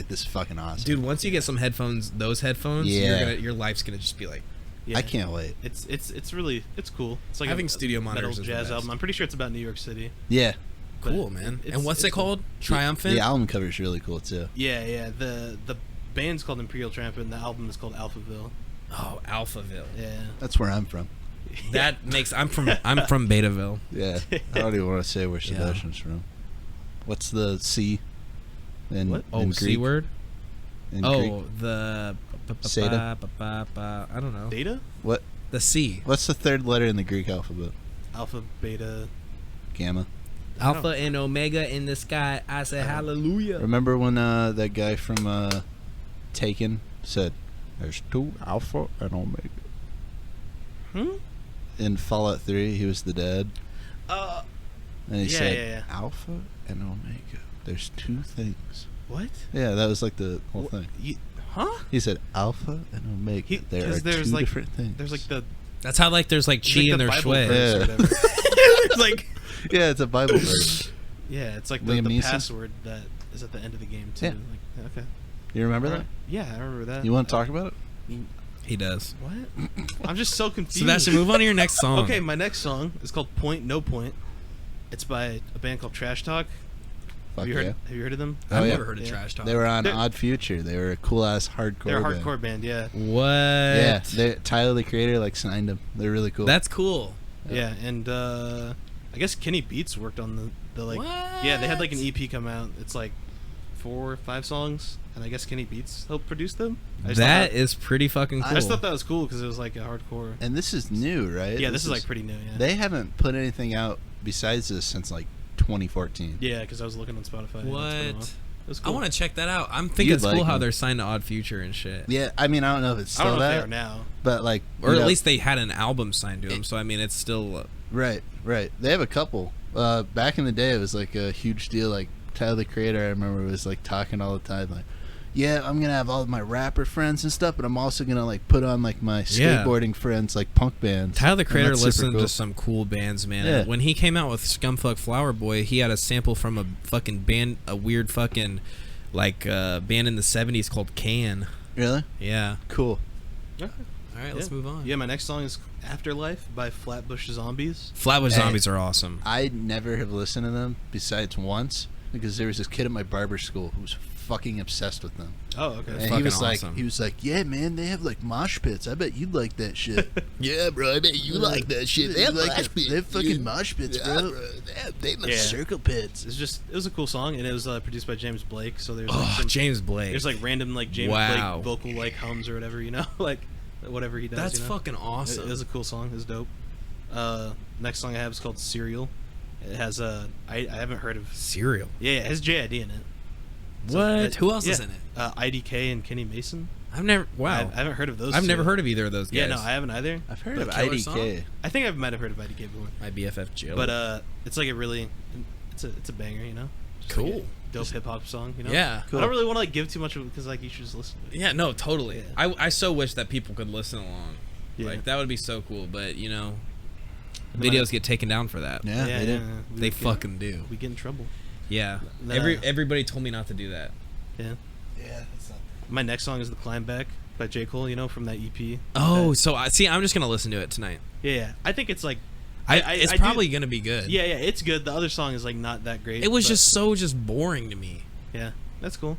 this is fucking awesome. Dude, once you get some headphones, those headphones, Yeah. your life's gonna just be like. yeah. I can't wait. It's really cool. It's like Having a studio metal monitors is the jazz best. album. I'm pretty sure it's about New York City. Yeah, but Cool, man. it's- And what's it's it cool. called? Triumphant? the album cover is really cool too. Yeah. The band's called Imperial Triumphant, and the album is called Alphaville. Oh, Alphaville. Yeah. That's where I'm from. That makes I'm from Betaville. Yeah, I don't even want to say where Yeah. Sebastian's from. What's the C? In, What? Oh, in C Greek? word? In Oh, Greek? the Seda? I don't know. Data? What? The C. What's the third letter in the Greek alphabet? Alpha, beta. Gamma. Alpha and Omega in the sky. I say hallelujah. Remember when that guy from Taken said, "There's 2 Alpha and Omega." Hmm? In Fallout 3, he was the dad, Uh, and he Yeah, said, yeah. "Alpha and Omega. There's 2 things." what? Yeah, that was like the whole thing. Huh? He said, "Alpha and Omega. There 'cause are there's, 2 like- different things." There's like the That's how like there's like chi like in the their Bible shui. verse or Yeah. whatever. There's like yeah, it's a Bible verse. Yeah, it's like Liam the Neeson? password that is at the end of the game too. Yeah. Like, okay. You remember that? Yeah, I remember that. You want to talk about it? he does. What? I'm just so confused. Sebastian, move on to your next song. Okay, my next song is called "Point No Point." It's by a band called Trash Talk. Fuck Have you heard? yeah. Have you heard of them? I've Oh, yeah. never heard of Yeah. Trash Talk. They were on They're- Odd Future. They were a cool ass hardcore. They're a band. hardcore band. Yeah. What? Yeah, Tyler the Creator like signed them. They're really cool. That's cool. Yeah, and I guess Kenny Beats worked on the like. Yeah, they had like an EP come out. It's like 4 or 5 songs, and I guess Kenny Beats helped produce them. I just That thought is pretty fucking cool. I just thought that was cool because it was like a hardcore. and this is new, right? Yeah, this is like pretty new. Yeah. They haven't put anything out besides this since like 2014. Yeah, because I was looking on Spotify. and it's been a while. What? It was I cool. want to check that out. I'm thinking You'd it's cool like how them. they're signed to Odd Future and shit. Yeah, I mean, I don't know if it's I still don't know if they that, are now. but like, Or you at know- least they had an album signed to them. So I mean, it's still. right. They have a couple. Back in the day, it was like a huge deal. Like Tyler the Creator, I remember was like talking all the time, like, yeah, I'm gonna have all of my rapper friends and stuff, but I'm also gonna like put on like my skateboarding friends, like punk bands. Tyler the Creator that's listened super cool. to some cool bands, man. Yeah. When he came out with Scumfuck Flower Boy, he had a sample from a fucking band, a weird fucking like band in the 70s called Can. Really? Yeah. Cool. Yeah. All right, let's move on. Yeah, my next song is Afterlife by Flatbush Zombies. Flatbush Hey. Zombies are awesome. I never have listened to them besides once because there was this kid at my barber school who was fucking obsessed with them. Oh, okay. And fucking he was awesome. like, yeah, man, they have like mosh pits. I bet you'd like that shit. Yeah, bro, I bet you like that shit. They have mosh pits. They have fucking mosh pits, bro. They have Yeah. circle pits. It was a cool song, and it was produced by James Blake. So there's Oh, like James Blake. there's like random like James Wow. Blake vocal like hums or whatever, you know, like whatever he does. That's you know? fucking awesome. It was a cool song. It was dope. Next song I have is called Serial. It has I haven't heard of. Cereal. Yeah, it has JID in it. What? Who else is yeah. in it? IDK and Kenny Mason. I've never. Wow. I haven't heard of those. I've never two. heard of either of those guys. Yeah, no, I haven't either. I've heard The of Killer IDK. Song? I think I might have heard of IDK before. My BFF Jill. But it's like a really, it's a banger, you know. Just like Cool. a dope hip hop song, you know. Yeah. Cool. I don't really want to like give too much of it because like you should just listen to it. Yeah, no, totally. Yeah. I so wish that people could listen along. Yeah. Like that would be so cool, but you know, And then videos get taken down for that. Yeah, they did. They fucking do. We get in trouble. Yeah. Nah. Everybody told me not to do that. Yeah. Yeah, that's not. My next song is "The Climb Back" by J. Cole. You know, from that EP. Oh, so I see. I'm just gonna listen to it tonight. Yeah. I think it's like. It's I probably do, gonna be good. Yeah, it's good. The other song is like not that great. It was but- just boring to me. Yeah, that's cool.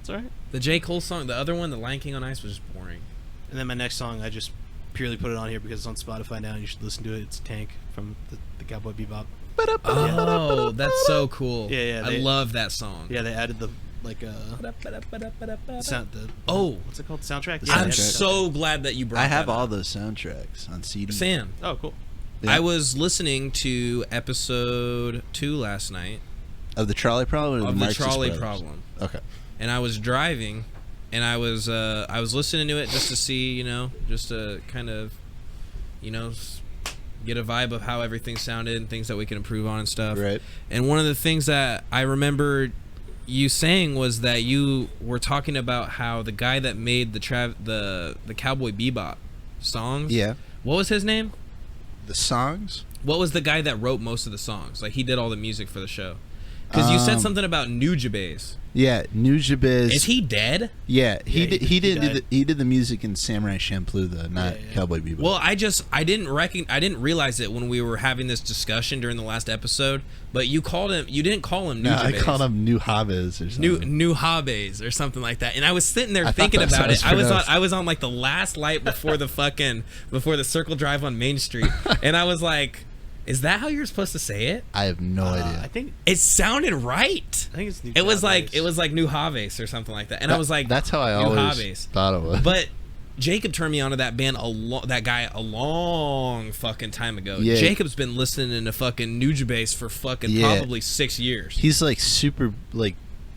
It's alright. The J. Cole song, the other one, the Lion King on Ice, was just boring. And then my next song, I just purely put it on here because it's on Spotify now, and you should listen to it. It's Tank from the Cowboy Bebop. Oh, that's so cool. Yeah, I they- love that song. Yeah, they added the like sound. Oh, What's it called? The soundtrack. The Yeah, they I'm added the so glad that you brought I have that all up. those soundtracks on CD. Sam, soundtrack. Oh, cool. Yeah. I was listening to episode 2 last night Of the Trolley Problem or of the Marxist Trolley Brothers? Problem, Okay. and I was driving, and I was listening to it just to see, you know, just to kind of, you know, get a vibe of how everything sounded and things that we can improve on and stuff. Right. And one of the things that I remember you saying was that you were talking about how the guy that made the Cowboy Bebop songs. Yeah. What was his name? The songs? What was the guy that wrote most of the songs? Like he did all the music for the show. Because you said something about Nujabes. Yeah, Nujabes. Is he dead? Yeah, he Yeah, did. he He did. died. He did the music in Samurai Champloo, though, not Yeah. Cowboy Bebop. Well, I didn't realize it when we were having this discussion during the last episode. But you didn't call him no, Nujabes. I called him New Habes or something. New Habes or something like that. And I was sitting there I thought thinking that's about how it. it's I was pronounced. I was on like the last light before the circle drive on Main Street, and I was like, "Is that how you're supposed to say it?" I have no idea. I think It sounded right. it's New It was Jabez. like New Habes or something like that, and I was like, that's how I New always Habes. thought it was. But Jacob turned me onto that band a long fucking time ago. Yeah. Jacob's been listening to fucking Nujabes for fucking Yeah. probably 6 years. he's like super like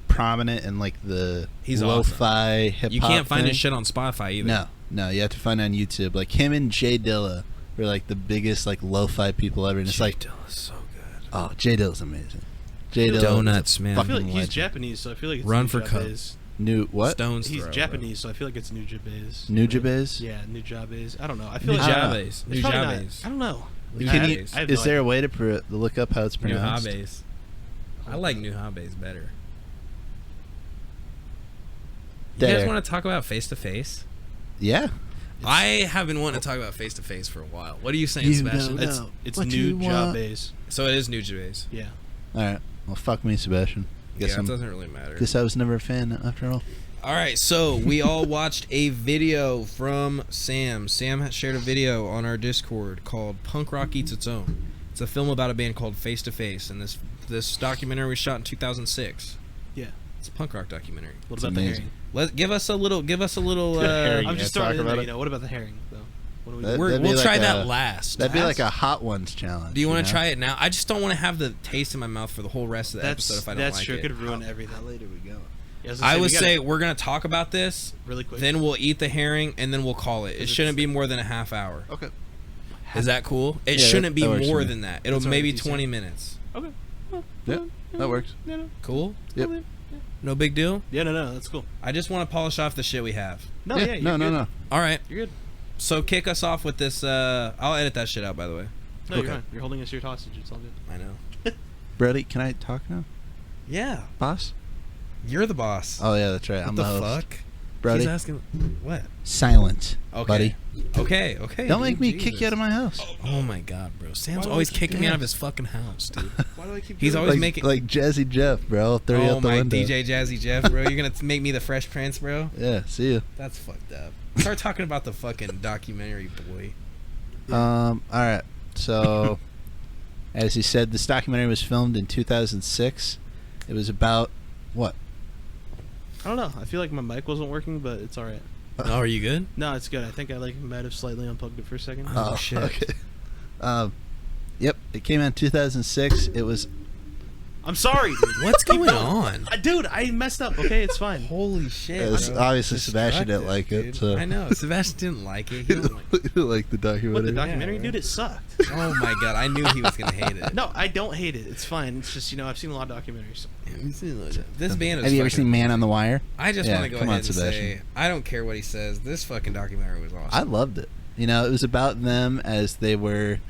prominent in like the He's lo-fi hip hop. You can't find thing. his shit on Spotify either. No, you have to find it on YouTube. Like him and Jay Dilla were like the biggest like lo-fi people ever, and it's like, Dilla's so good. oh, Jay Dilla's amazing. Jay Dilla, Donuts, man. I feel like fucking he's legend. Japanese, so I feel like it's Run New for Jabez. New what? Stones He's throw, Japanese, so I feel like it's New Jabez. Nujabes? Yeah, New Jabez. I don't know. I feel New like Jabez. it's New probably not- Jabez. I don't know. New Can I- you, Jabez. I have is no there a idea. way to look up how it's New pronounced? Habes. I like New Habes better. You guys There. want to talk about Face to Face? Yeah. I have been wanting to talk about Face to Face for a while. What are you saying, You Sebastian? don't It's know it's what New you want. Jabez. So it is New Jabez. Yeah. All right. Well, fuck me, Sebastian. Yeah, it doesn't really matter. Guess I was never a fan after all. All right, so we all watched a video from Sam. Sam has shared a video on our Discord called Punk Rock Eats Its Own. It's a film about a band called Face to Face, and this documentary was shot in 2006. Yeah. It's a punk rock documentary. What It's about amazing. the herring? Give us a little. herring. I'm Yeah, just talk throwing it in about there, it. you know. What about the herring, though? What do we That- do? that'd be We'll like try a- that last. That'd be like a Hot Ones challenge. Do you want to know? try it now? I just don't want to have the taste in my mouth for the whole rest of the episode if I don't that's like sure it. could ruin everything. How late are we going? Yeah, I we would gotta- say we're gonna talk about this, really quick. then we'll eat the herring, and then we'll call it. It It's- shouldn't be more than a half hour. Okay. Is that cool? It Yeah, shouldn't be that works for more me. than that. It'll That's all maybe right, 20 minutes. okay. Yep, that works. No. Cool? Yep. No big deal. Yeah, no, that's cool. I just want to polish off the shit we have. No, Yeah, you're no. good. All right. You're good. So kick us off with this. I'll edit that shit out, by the way. No, Okay. you're fine. You're holding us your hostage. It's all good. I know. Brody, can I talk now? Yeah. Boss? You're the boss. Oh, yeah, that's right. What I'm the the host. fuck? Brody, He's asking. What? silent, Okay. buddy. Okay. Don't make dude, me Jesus. kick you out of my house. Oh my god, bro. Sam's do I always keep kicking me doing out of this? his fucking house, dude. Why do I keep He's doing always this? making. Like Jazzy Jeff, bro. I'll throw you Oh out the my window. DJ Jazzy Jeff, bro. You're gonna make me the Fresh Prince, bro. Yeah, see you. That's fucked up. Start talking about the fucking documentary, boy. All right. So, as he said, this documentary was filmed in 2006. It was about what? I don't know. I feel like my mic wasn't working, but it's all right. Oh, are you good? No, it's good. I think I might have slightly unplugged it for a second. Oh, shit. Okay. Yep. It came out in 2006. It was. I'm sorry, dude. What's going on? Dude, I messed up. Okay, it's fine. Holy shit. It's bro. obviously Sebastian didn't Destructive, like it. dude. So. I know. Sebastian didn't like it. He He don't like didn't like the documentary. What, the documentary? Yeah, Dude, it sucked. Oh my god, I knew he was gonna hate it. No, I don't hate it. It's fine. It's just, I've seen a lot of documentaries. This band is. Have you ever fucking seen Man on the amazing. Wire? I just Yeah, want to go come ahead on, and Sebastian. say I don't care what he says. This fucking documentary was awesome. I loved it. It was about them as they were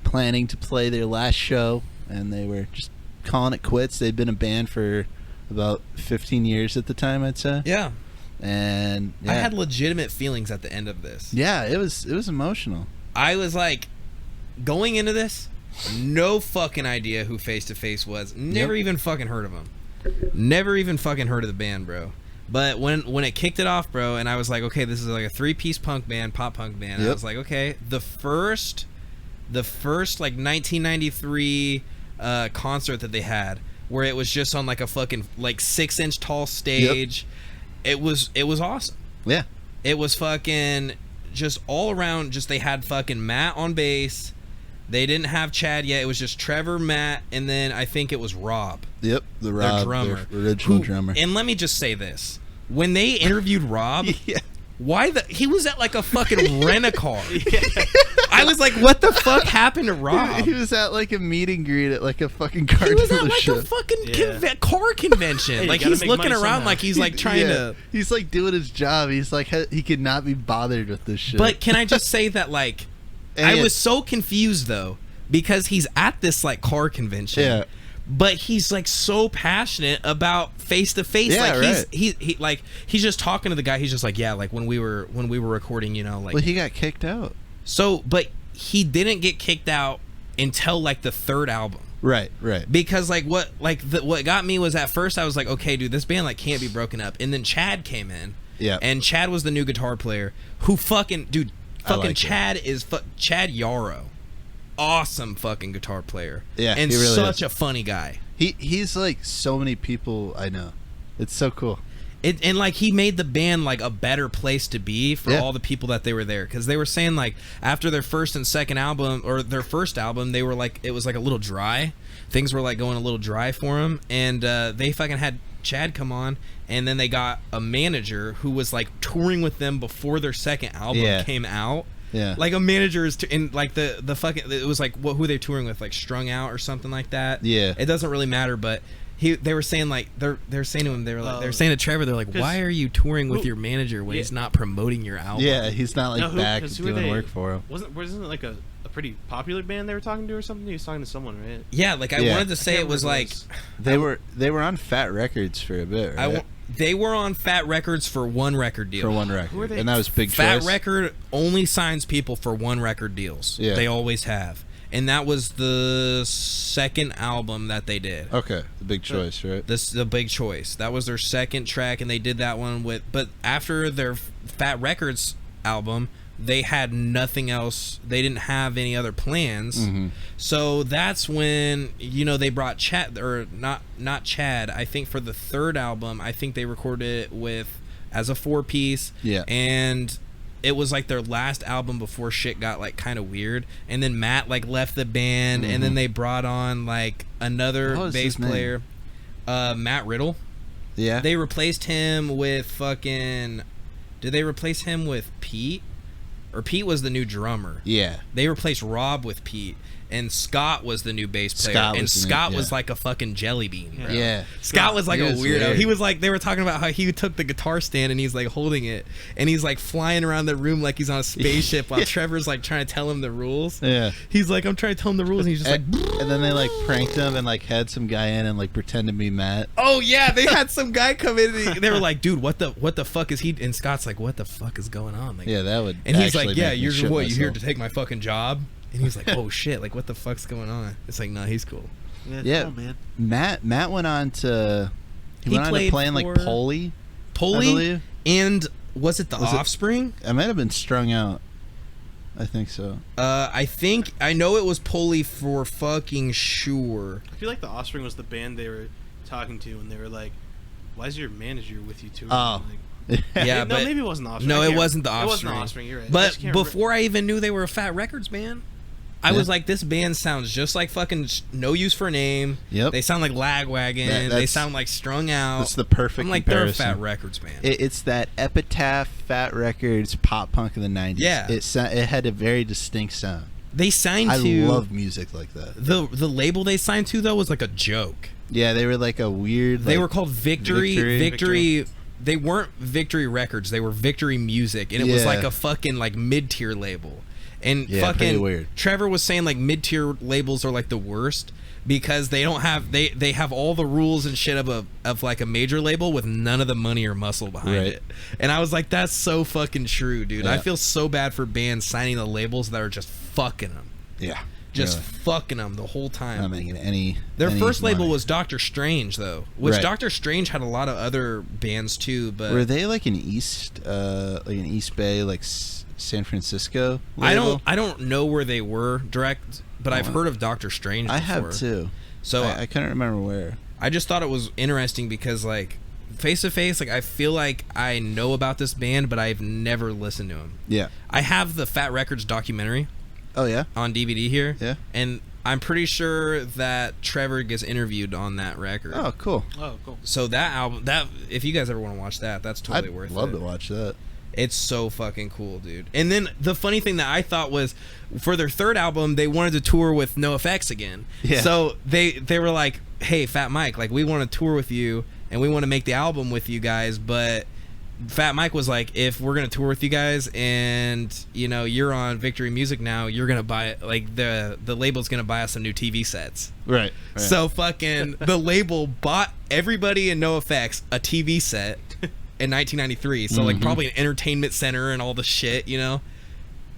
planning to play their last show, and they were just calling it quits. They'd been a band for about 15 years at the time, I'd say. Yeah. And yeah. I had legitimate feelings at the end of this. Yeah, it was emotional. I was like, going into this, no fucking idea who Face to Face was. Never Yep. even fucking heard of him. Never even fucking heard of the band, bro. But when it kicked it off, bro, and I was like, okay, this is like a 3-piece punk band, pop punk band. I Yep. was like, okay, the first like 1993 concert that they had, where it was just on like a fucking like 6-inch tall stage. It was awesome. Yeah. It was fucking just all around. Just they had fucking Matt on bass. They didn't have Chad yet. It was just Trevor, Matt, and then I think it was Rob. Yep, the Their Rob, drummer, their original who- drummer. And let me just say this: when they interviewed Rob, Yeah. he was at like a fucking rent-a-car. I was like, what the fuck happened to Rob? He was at like a meet and greet at like a fucking car He was at like dealership. a fucking Yeah. car convention. Hey, like you gotta he's make looking money around somehow. like he's like trying Yeah. to. He's like doing his job. He's like he could not be bothered with this shit. But can I just say that like I And- was so confused though because he's at this like car convention. Yeah. But he's like so passionate about face to face. Yeah, Like right. he like he's just talking to the guy. He's just like, yeah, like when we were recording, like well, he got kicked out. so. But he didn't get kicked out until like the third album. Right. Because like what got me was at first I was like, okay, dude, this band like can't be broken up. And then Chad came in. Yeah. And Chad was the new guitar player who fucking like Chad is Chad Yarrow. Awesome fucking guitar player. Yeah, And he really such is. a funny guy. He's like so many people I know. It's so cool. And like he made the band like a better place to be for Yeah. all the people that they were there, because they were saying like after their first and second album, or their first album, they were like, it was like a little dry. Things were like going a little dry for them, and they fucking had Chad come on, and then they got a manager who was like touring with them before their second album Yeah. came out. Yeah. Like a manager is in like the fucking, it was like who they touring with, like Strung Out or something like that. Yeah. It doesn't really matter, but they were saying like they're saying to him, they're saying to Trevor, they're like, 'cause why are you touring with who- your manager when yeah. he's not promoting your album? Yeah, he's not like No, back 'cause who are doing they? work for him. Wasn't it like a pretty popular band they were talking to or something? He was talking to someone, right? Yeah, like I Yeah. wanted to say can't it was remember like what They were on Fat Records for a bit, right? they were on Fat Records for one record deal. For one record. Who are they? And that was Big Fat Choice. Record only signs people for one record deals. Yeah. They always have. And that was the second album that they did. Okay, the Big Choice, right? This is the Big Choice. That was their second track, and they did that one with. But after their Fat Records album, they had nothing else. They didn't have any other plans. Mm-hmm. So that's when they brought Chad, or not Chad. I think for the third album, I think they recorded it with as a 4-piece. Yeah. And it was like their last album before shit got like kind of weird, and then Matt like left the band, and then they brought on like another What was bass his name? player, Matt Riddle. Yeah. They replaced him with fucking. Did they replace him with Pete, or Pete was the new drummer. Yeah. They replaced Rob with Pete, and Scott was the new bass player. Scott and was the new- Scott yeah. was like a fucking jelly bean, bro. Yeah. Scott was like He a was weirdo. weird. He was like, they were talking about how he took the guitar stand and he's like holding it and he's like flying around the room like he's on a spaceship while Trevor's like trying to tell him the rules. Yeah. He's like, I'm trying to tell him the rules, and he's just like, And then they like pranked him and like had some guy in and like pretend to be Matt. oh yeah, they had some guy come in and they were like, dude, what the fuck is he? And Scott's like, what the fuck is going on? Like, Yeah, that would. and he's actually like, yeah, make me you're shit what? You here myself. to take my fucking job? And he's like, oh shit, like what the fuck's going on? It's like, no, he's cool. Yeah, cool, man. Matt went on to. He went on to played playing like for Polly. I Polly, believe. and was it the Was it- Offspring? I might have been strung out. I think so. I know it was Polly for fucking sure. I feel like the Offspring was the band they were talking to, and they were like, "Why is your manager with you too?" Oh. Like, Yeah, no, but maybe it wasn't the Offspring. no, I it can't- wasn't the It Offspring. wasn't the Offspring. You're right. I But just can't remember- before I even knew they were a Fat Records band, I Yeah. was like, this band sounds just like fucking No Use for a Name. Yep. They sound like Lagwagon. They that's- sound like Strung Out. That's the perfect I'm like, comparison. they're a Fat Records band. It's that Epitaph, Fat Records, pop punk of the '90s. Yeah. It had a very distinct sound. They signed I to love music like that. the label they signed to though was like a joke. Yeah, they were like a weird. They like, were called Victory. They weren't Victory Records. They were Victory Music, and it was Yeah. like a fucking like mid-tier label. And Yeah, pretty fucking weird. Trevor was saying like mid-tier labels are like the worst because they don't have they have all the rules and shit of like a major label with none of the money or muscle behind Right. it. And I was like, that's so fucking true, dude. I Yeah. feel so bad for bands signing the labels that are just fucking them, Yeah. just really. fucking them the whole time. Not making any. Their any first label money. was Doctor Strange, though, which Right. Doctor Strange had a lot of other bands too. But Were they like an East Bay, like San Francisco? Label? I don't know where they were direct, but I've heard of Doctor Strange. I before. have too. So I couldn't remember where. I just thought it was interesting because like Face to Face, like I feel like I know about this band, but I've never listened to them. Yeah. I have the Fat Records documentary Oh yeah. on DVD here. Yeah. And I'm pretty sure that Trevor gets interviewed on that record. Oh cool. Oh, cool. So that album, that if you guys ever want to watch that, that's totally I'd worth love it. to watch that. It's so fucking cool, dude. And then the funny thing that I thought was, for their third album, they wanted to tour with NoFX again. Yeah. So they were like, "Hey, Fat Mike, like we want to tour with you and we want to make the album with you guys." But Fat Mike was like, "If we're gonna tour with you guys and you know you're on Victory Music now, you're gonna buy like the label's gonna buy us some new TV sets." Right. So fucking the label bought everybody in NoFX a TV set in 1993. So like Mhm. probably an entertainment center and all the shit, you know.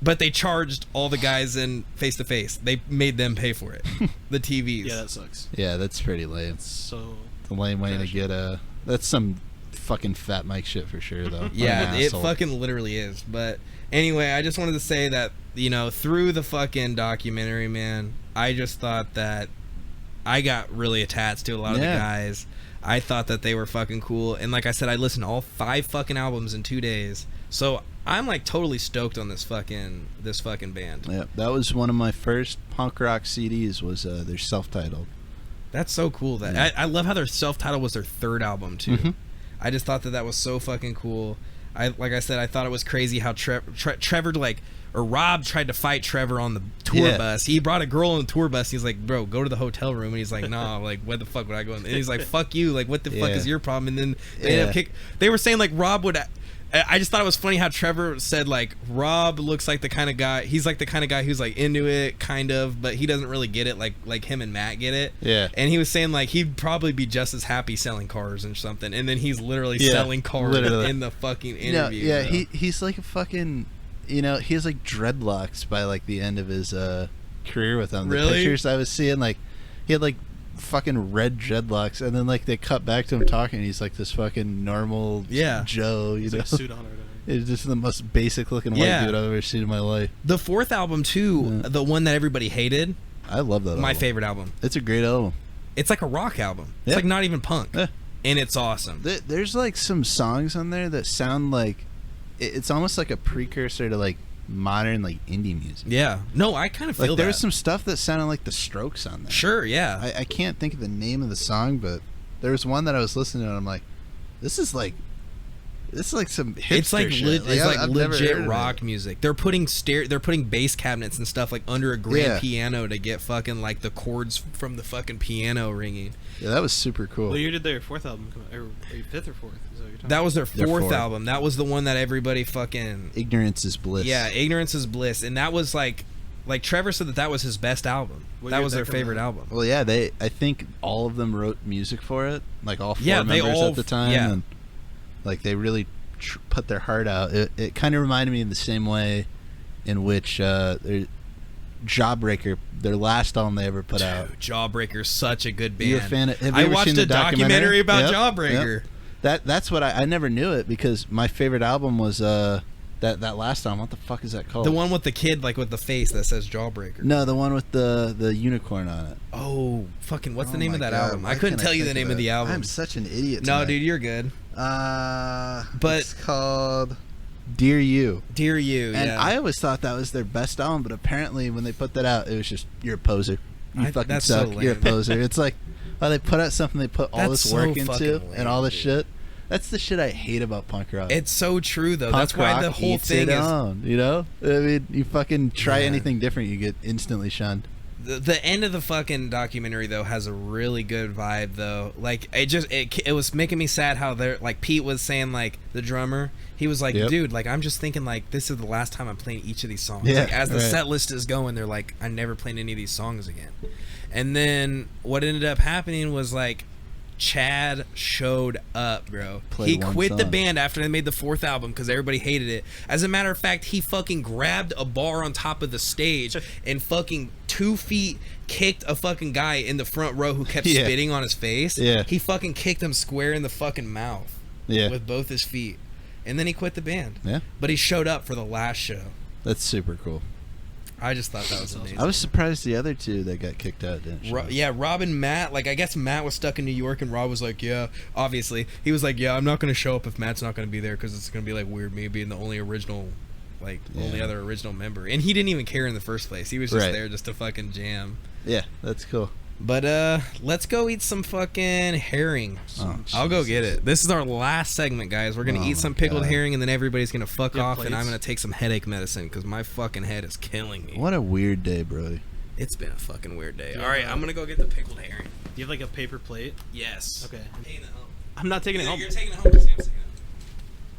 But they charged all the guys in Face to Face. They made them pay for it. The TVs. Yeah, that sucks. Yeah, that's pretty lame. So The lame way to Trash. get a. That's some fucking Fat Mike shit for sure, though. Yeah, What an it asshole. fucking literally is. But anyway, I just wanted to say that, you know, through the fucking documentary, man, I just thought that I got really attached to a lot of the Yeah. guys. I thought that they were fucking cool. And like I said, I listened to all 5 fucking albums in 2 days. So I'm like totally stoked on this fucking band. Yeah, that was one of my first punk rock CDs. Was their self-titled. That's so cool. That Yeah. I love how their self-titled was their third album too. Mhm. I just thought that was so fucking cool. Like I said, I thought it was crazy how Trevor Rob tried to fight Trevor on the tour Yeah. bus. He brought a girl on the tour bus. He's like, "Bro, go to the hotel room." And he's like, "Nah, like, what the fuck would I go in?" And he's like, "Fuck you, like, what the fuck Yeah. is your problem?" And then they ended up they were saying like Rob would. I just thought it was funny how Trevor said like Rob looks like the kind of guy. He's like the kind of guy who's like into it, kind of, but he doesn't really get it like him and Matt get it. Yeah. And he was saying like he'd probably be just as happy selling cars and something, and then he's literally Yeah, selling cars literally. in the fucking No, interview. yeah, bro. he's like a fucking, he has like dreadlocks by like the end of his career with them. The Really? pictures I was seeing, like he had like fucking red dreadlocks, and then like they cut back to him talking. He's like this fucking normal Yeah. Joe, it's like a suit on or whatever. It's just the most basic looking white Yeah. dude I've ever seen in my life. The fourth album too, Yeah. the one that everybody hated, I love that. my album. favorite album. It's a great album. It's like a rock album. It's Yeah. like not even punk, Yeah. and it's awesome. There's like some songs on there that sound like it's almost like a precursor to like modern like indie music. Yeah, no, I kind of feel Like that. there was some stuff that sounded like the Strokes on there. Sure, yeah. I can't think of the name of the song, but there was one that I was listening to and I'm like, this is like It's like some hipster It's like shit. it's like I've never heard legit of rock it. music. They're putting bass cabinets and stuff like under a grand piano to get fucking like the chords from the fucking piano ringing. Yeah, that was super cool. Well, you did their fourth album, or fifth or fourth? Is that what you're talking That was their Their fourth fourth. album. That was the one that everybody fucking Ignorance is bliss. yeah, Ignorance is Bliss, and that was like Trevor said that was his best album. What That year was did their that come favorite out? album. Well, yeah, I think all of them wrote music for it, like all four Yeah, they members all- at the time, yeah. and like they really put their heart out. It kind of reminded me in the same way in which Jawbreaker, their last album they ever put out. Dude, Jawbreaker's such a good band. You a fan of, have you I ever watched seen the a documentary about Yep, Jawbreaker. yep. That's what I never knew it because my favorite album was that last album. What the fuck is that called? The one with the kid like with the face that says Jawbreaker. No, the one with the unicorn on it. Oh, fucking what's the Oh name of my that God, album? why I couldn't can't tell you the think name of it? the album. I'm such an idiot. No, tonight. dude, you're good. But- it's called Dear You. Dear You, And yeah. I always thought that was their best album, but apparently when they put that out, it was just, you're a poser. You fucking that's so suck. You're a lame. poser. It's like, oh, they put out something they put all That's this so work into fucking and all lame, this dude. shit. That's the shit I hate about punk rock. It's so true though. Punk That's why rock the whole eats thing it is on, you know? I mean, you fucking try Yeah. anything different, you get instantly shunned. the end of the fucking documentary though has a really good vibe though. Like it was making me sad how they're like Pete was saying like the drummer. He was like, Yep. dude, like I'm just thinking like this is the last time I'm playing each of these songs. Yeah, like as the right. set list is going, they're like, I'm never playing any of these songs again. And then what ended up happening was like Chad showed up, bro. Played He one quit the song. band after they made the fourth album because everybody hated it. As a matter of fact, he fucking grabbed a bar on top of the stage and fucking 2 feet kicked a fucking guy in the front row who kept Yeah. spitting on his face. Yeah. He fucking kicked him square in the fucking mouth Yeah. with both his feet. And then he quit the band. Yeah. But he showed up for the last show. That's super cool. I just thought that was amazing. I was surprised the other two that got kicked out didn't show up. Yeah, Rob and Matt, like I guess Matt was stuck in New York and Rob was like, yeah, obviously. He was like, yeah, I'm not going to show up if Matt's not going to be there because it's going to be like weird me being the only original, like only Yeah. other original member. And he didn't even care in the first place. He was just Right. there just to fucking jam. Yeah, that's cool. But let's go eat some fucking herring. Oh, I'll go get Jesus. it. This is our last segment, guys. We're gonna Oh eat my some pickled God. herring and then everybody's gonna fuck You have off and I'm plates? gonna take some headache medicine because my fucking head is killing me. What a weird day, Brody. It's been a fucking weird day. Yeah. All right, I'm gonna go get the pickled herring. Do you have like a paper plate? Yes. Okay. I'm taking it home. I'm not taking it home. You're taking it home. Sam's taking it home.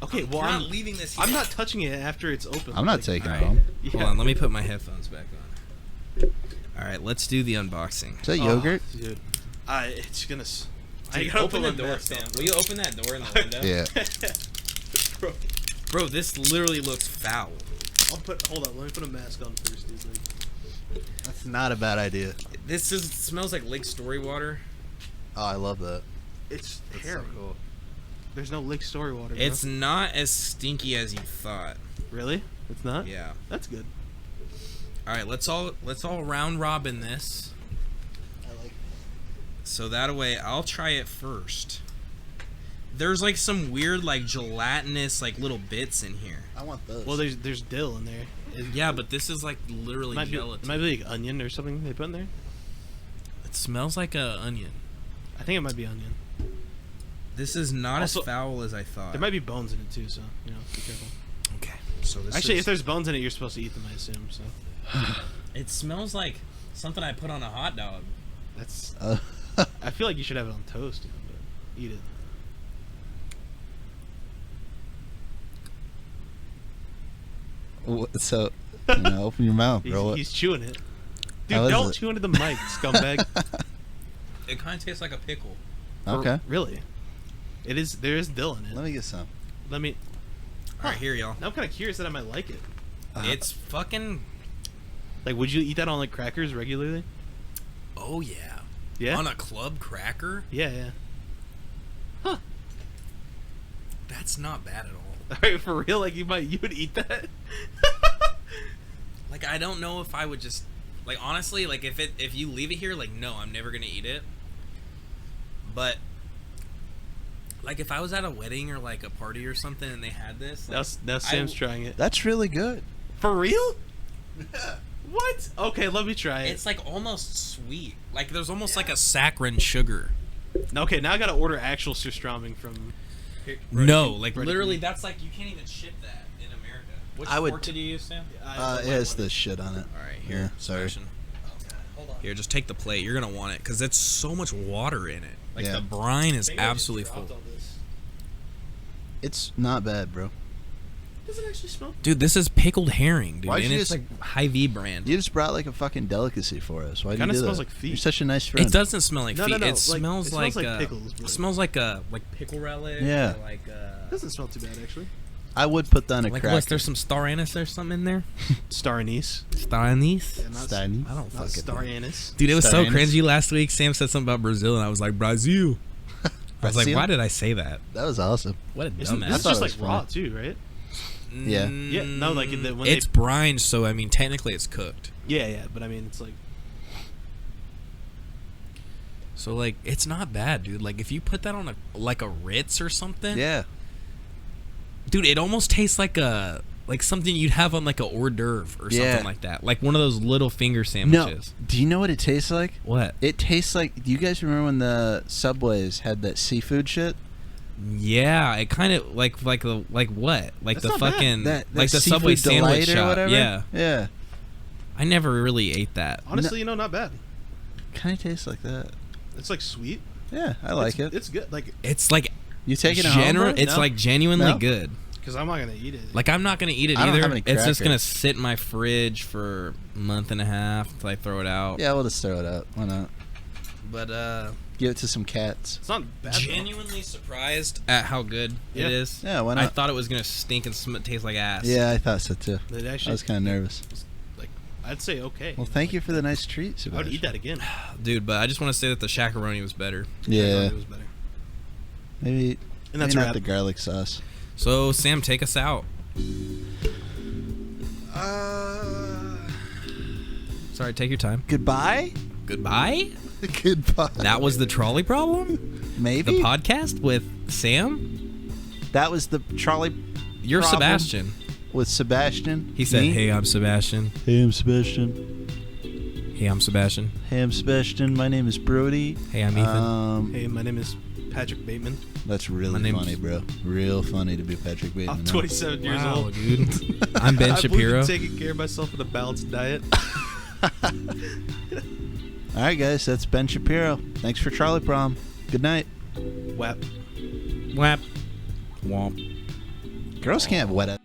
Okay, well We're I'm not leaving this here. I'm not touching it after it's open. I'm not Like, taking it alright. home. Yeah. Hold on, let me put my headphones back on. All right, let's do the unboxing. Is that Oh, yogurt? dude. It's gonna. I Dude, gotta open the put my door, mask Sam. on. Will you open that door in the window? Yeah. Bro, this literally looks foul. Hold on. Let me put a mask on first, dude. That's not a bad idea. This is smells like Lake Story water. Oh, I love that. It's That's so terrible. cool. There's no Lake Story water. Bro. It's not as stinky as you thought. really. It's not. Yeah. That's good. All right, let's all round robin this. I like. So that way, I'll try it first. There's like some weird like gelatinous like little bits in here. I want those. Well, there's dill in there. Yeah, but this is like literally Might be, gelatin. it might be like onion or something they put in there. It smells like a onion. I think it might be onion. This is not Also, as foul as I thought. There might be bones in it too, so be careful. Okay, so this Actually, is, if there's bones in it, you're supposed to eat them, I assume. So it smells like something I put on a hot dog. that's. I feel like you should have it on toast, but eat it. So, open your mouth, bro. He's chewing it. Dude, How is don't it? chew into the mic, scumbag. It kind of tastes like a pickle. Okay. Really? It is. There is dill in it. Let me get some. Let me. All right, here, y'all. Now I'm kind of curious that I might like it. It's fucking. Like, would you eat that on like crackers regularly? Oh yeah. Yeah. On a club cracker. Yeah. Huh. That's not bad at all. All right, for real? Like you would eat that? Like I don't know if I would just like honestly like if you leave it here like no I'm never gonna eat it. But like if I was at a wedding or like a party or something and they had this, like, Now Sam's trying it. That's really good. For real? What? Okay, let me try it. it's like almost sweet. Like there's almost like a saccharine sugar. Okay, now I gotta order actual surströmming from. No, like literally, that's like you can't even ship that in America. Which fork did you use, Sam? It has this shit on it. All right, Yeah, here. sorry. Sebastian. Here, just take the plate. You're gonna want it because it's so much water in it. Like Yeah. the brine is absolutely full. It's not bad, bro. Does it actually smell? Dude, this is pickled herring, dude, Why'd and you it's just- like Hy-Vee brand. You just brought like a fucking delicacy for us. Why do you Kinda do smells that? like feet. You're such a nice friend. It doesn't smell like No, feet. no, no, It like, smells it smells like like pickles, It but- smells like pickle relish. Yeah. Or like Doesn't smell too bad actually. I would put that on a like cracker. what's there some star anise or something in there? Star anise. Star anise? Yeah, not, Steiny? I don't not fucking star know. anise. Dude, it was Star so anise? cringy last week. Sam said something about Brazil, and I was like, Brazil. I was like, Brazil? why did I say that? That was awesome. What a Isn't dumbass. this thought just it like was raw funny. too, right? Yeah. Yeah, no, like, when it's they- brine, so I mean, technically it's cooked. Yeah, but I mean, it's like So like, it's not bad, dude. Like, if you put that on a Ritz or something, Yeah. dude, it almost tastes like something you'd have on like a hors d'oeuvre or Yeah. something like that. Like one of those little finger No. sandwiches. Do you know what it tastes like? What? It tastes like. Do you guys remember when the Subways had that seafood shit? Yeah, it kind of like what? Like That's the not bad. fucking That like the Seafood Subway sandwich Delight or shop. whatever? Yeah, Yeah. I never really ate that. honestly, not bad. Kind of tastes like that. It's like sweet. Yeah, I like it. It's good. Like, It's like You taking it home? Bro? It's No. like genuinely No? good. because I'm not gonna eat it. Like I'm not gonna eat it I don't either. have any It's just cracker. gonna sit in my fridge for a month and a half until I throw it out. Yeah, we'll just throw it out. Why not? But Give it to some cats. it's not bad. though. genuinely surprised at how good Yeah. it is. Yeah, why I not? thought it was gonna stink and taste like ass. Yeah, I thought so too. It I actually, was kind of nervous. like, I'd say okay. Well, thank you for the nice treat, I would Sebastian. eat that again. Dude. But I just want to say that the shakaroni was better. Yeah, It was better. maybe. And that's maybe not wrap. the garlic sauce. So Sam, take us out. Sorry, take your time. Goodbye. Goodbye. Goodbye. That was the Trolley Problem. Maybe The podcast with Sam. that was the trolley You're Problem. Sebastian. with Sebastian. He said, Me? "Hey, I'm Sebastian. Hey, I'm Sebastian. Hey, I'm Sebastian. Hey, I'm Sebastian. My name is Brody. Hey, I'm Ethan." Hey, my name is Patrick Bateman. That's My really name's- funny, bro. Real funny to be Patrick Bateman. I'm huh? 27 years Wow, old. dude. I'm Ben I believe Shapiro. in taking care of myself with a balanced diet. All right, guys. That's Ben Shapiro. Thanks for Trolley Problem. Good night. Whap. Whap. Womp. Girls can't have wet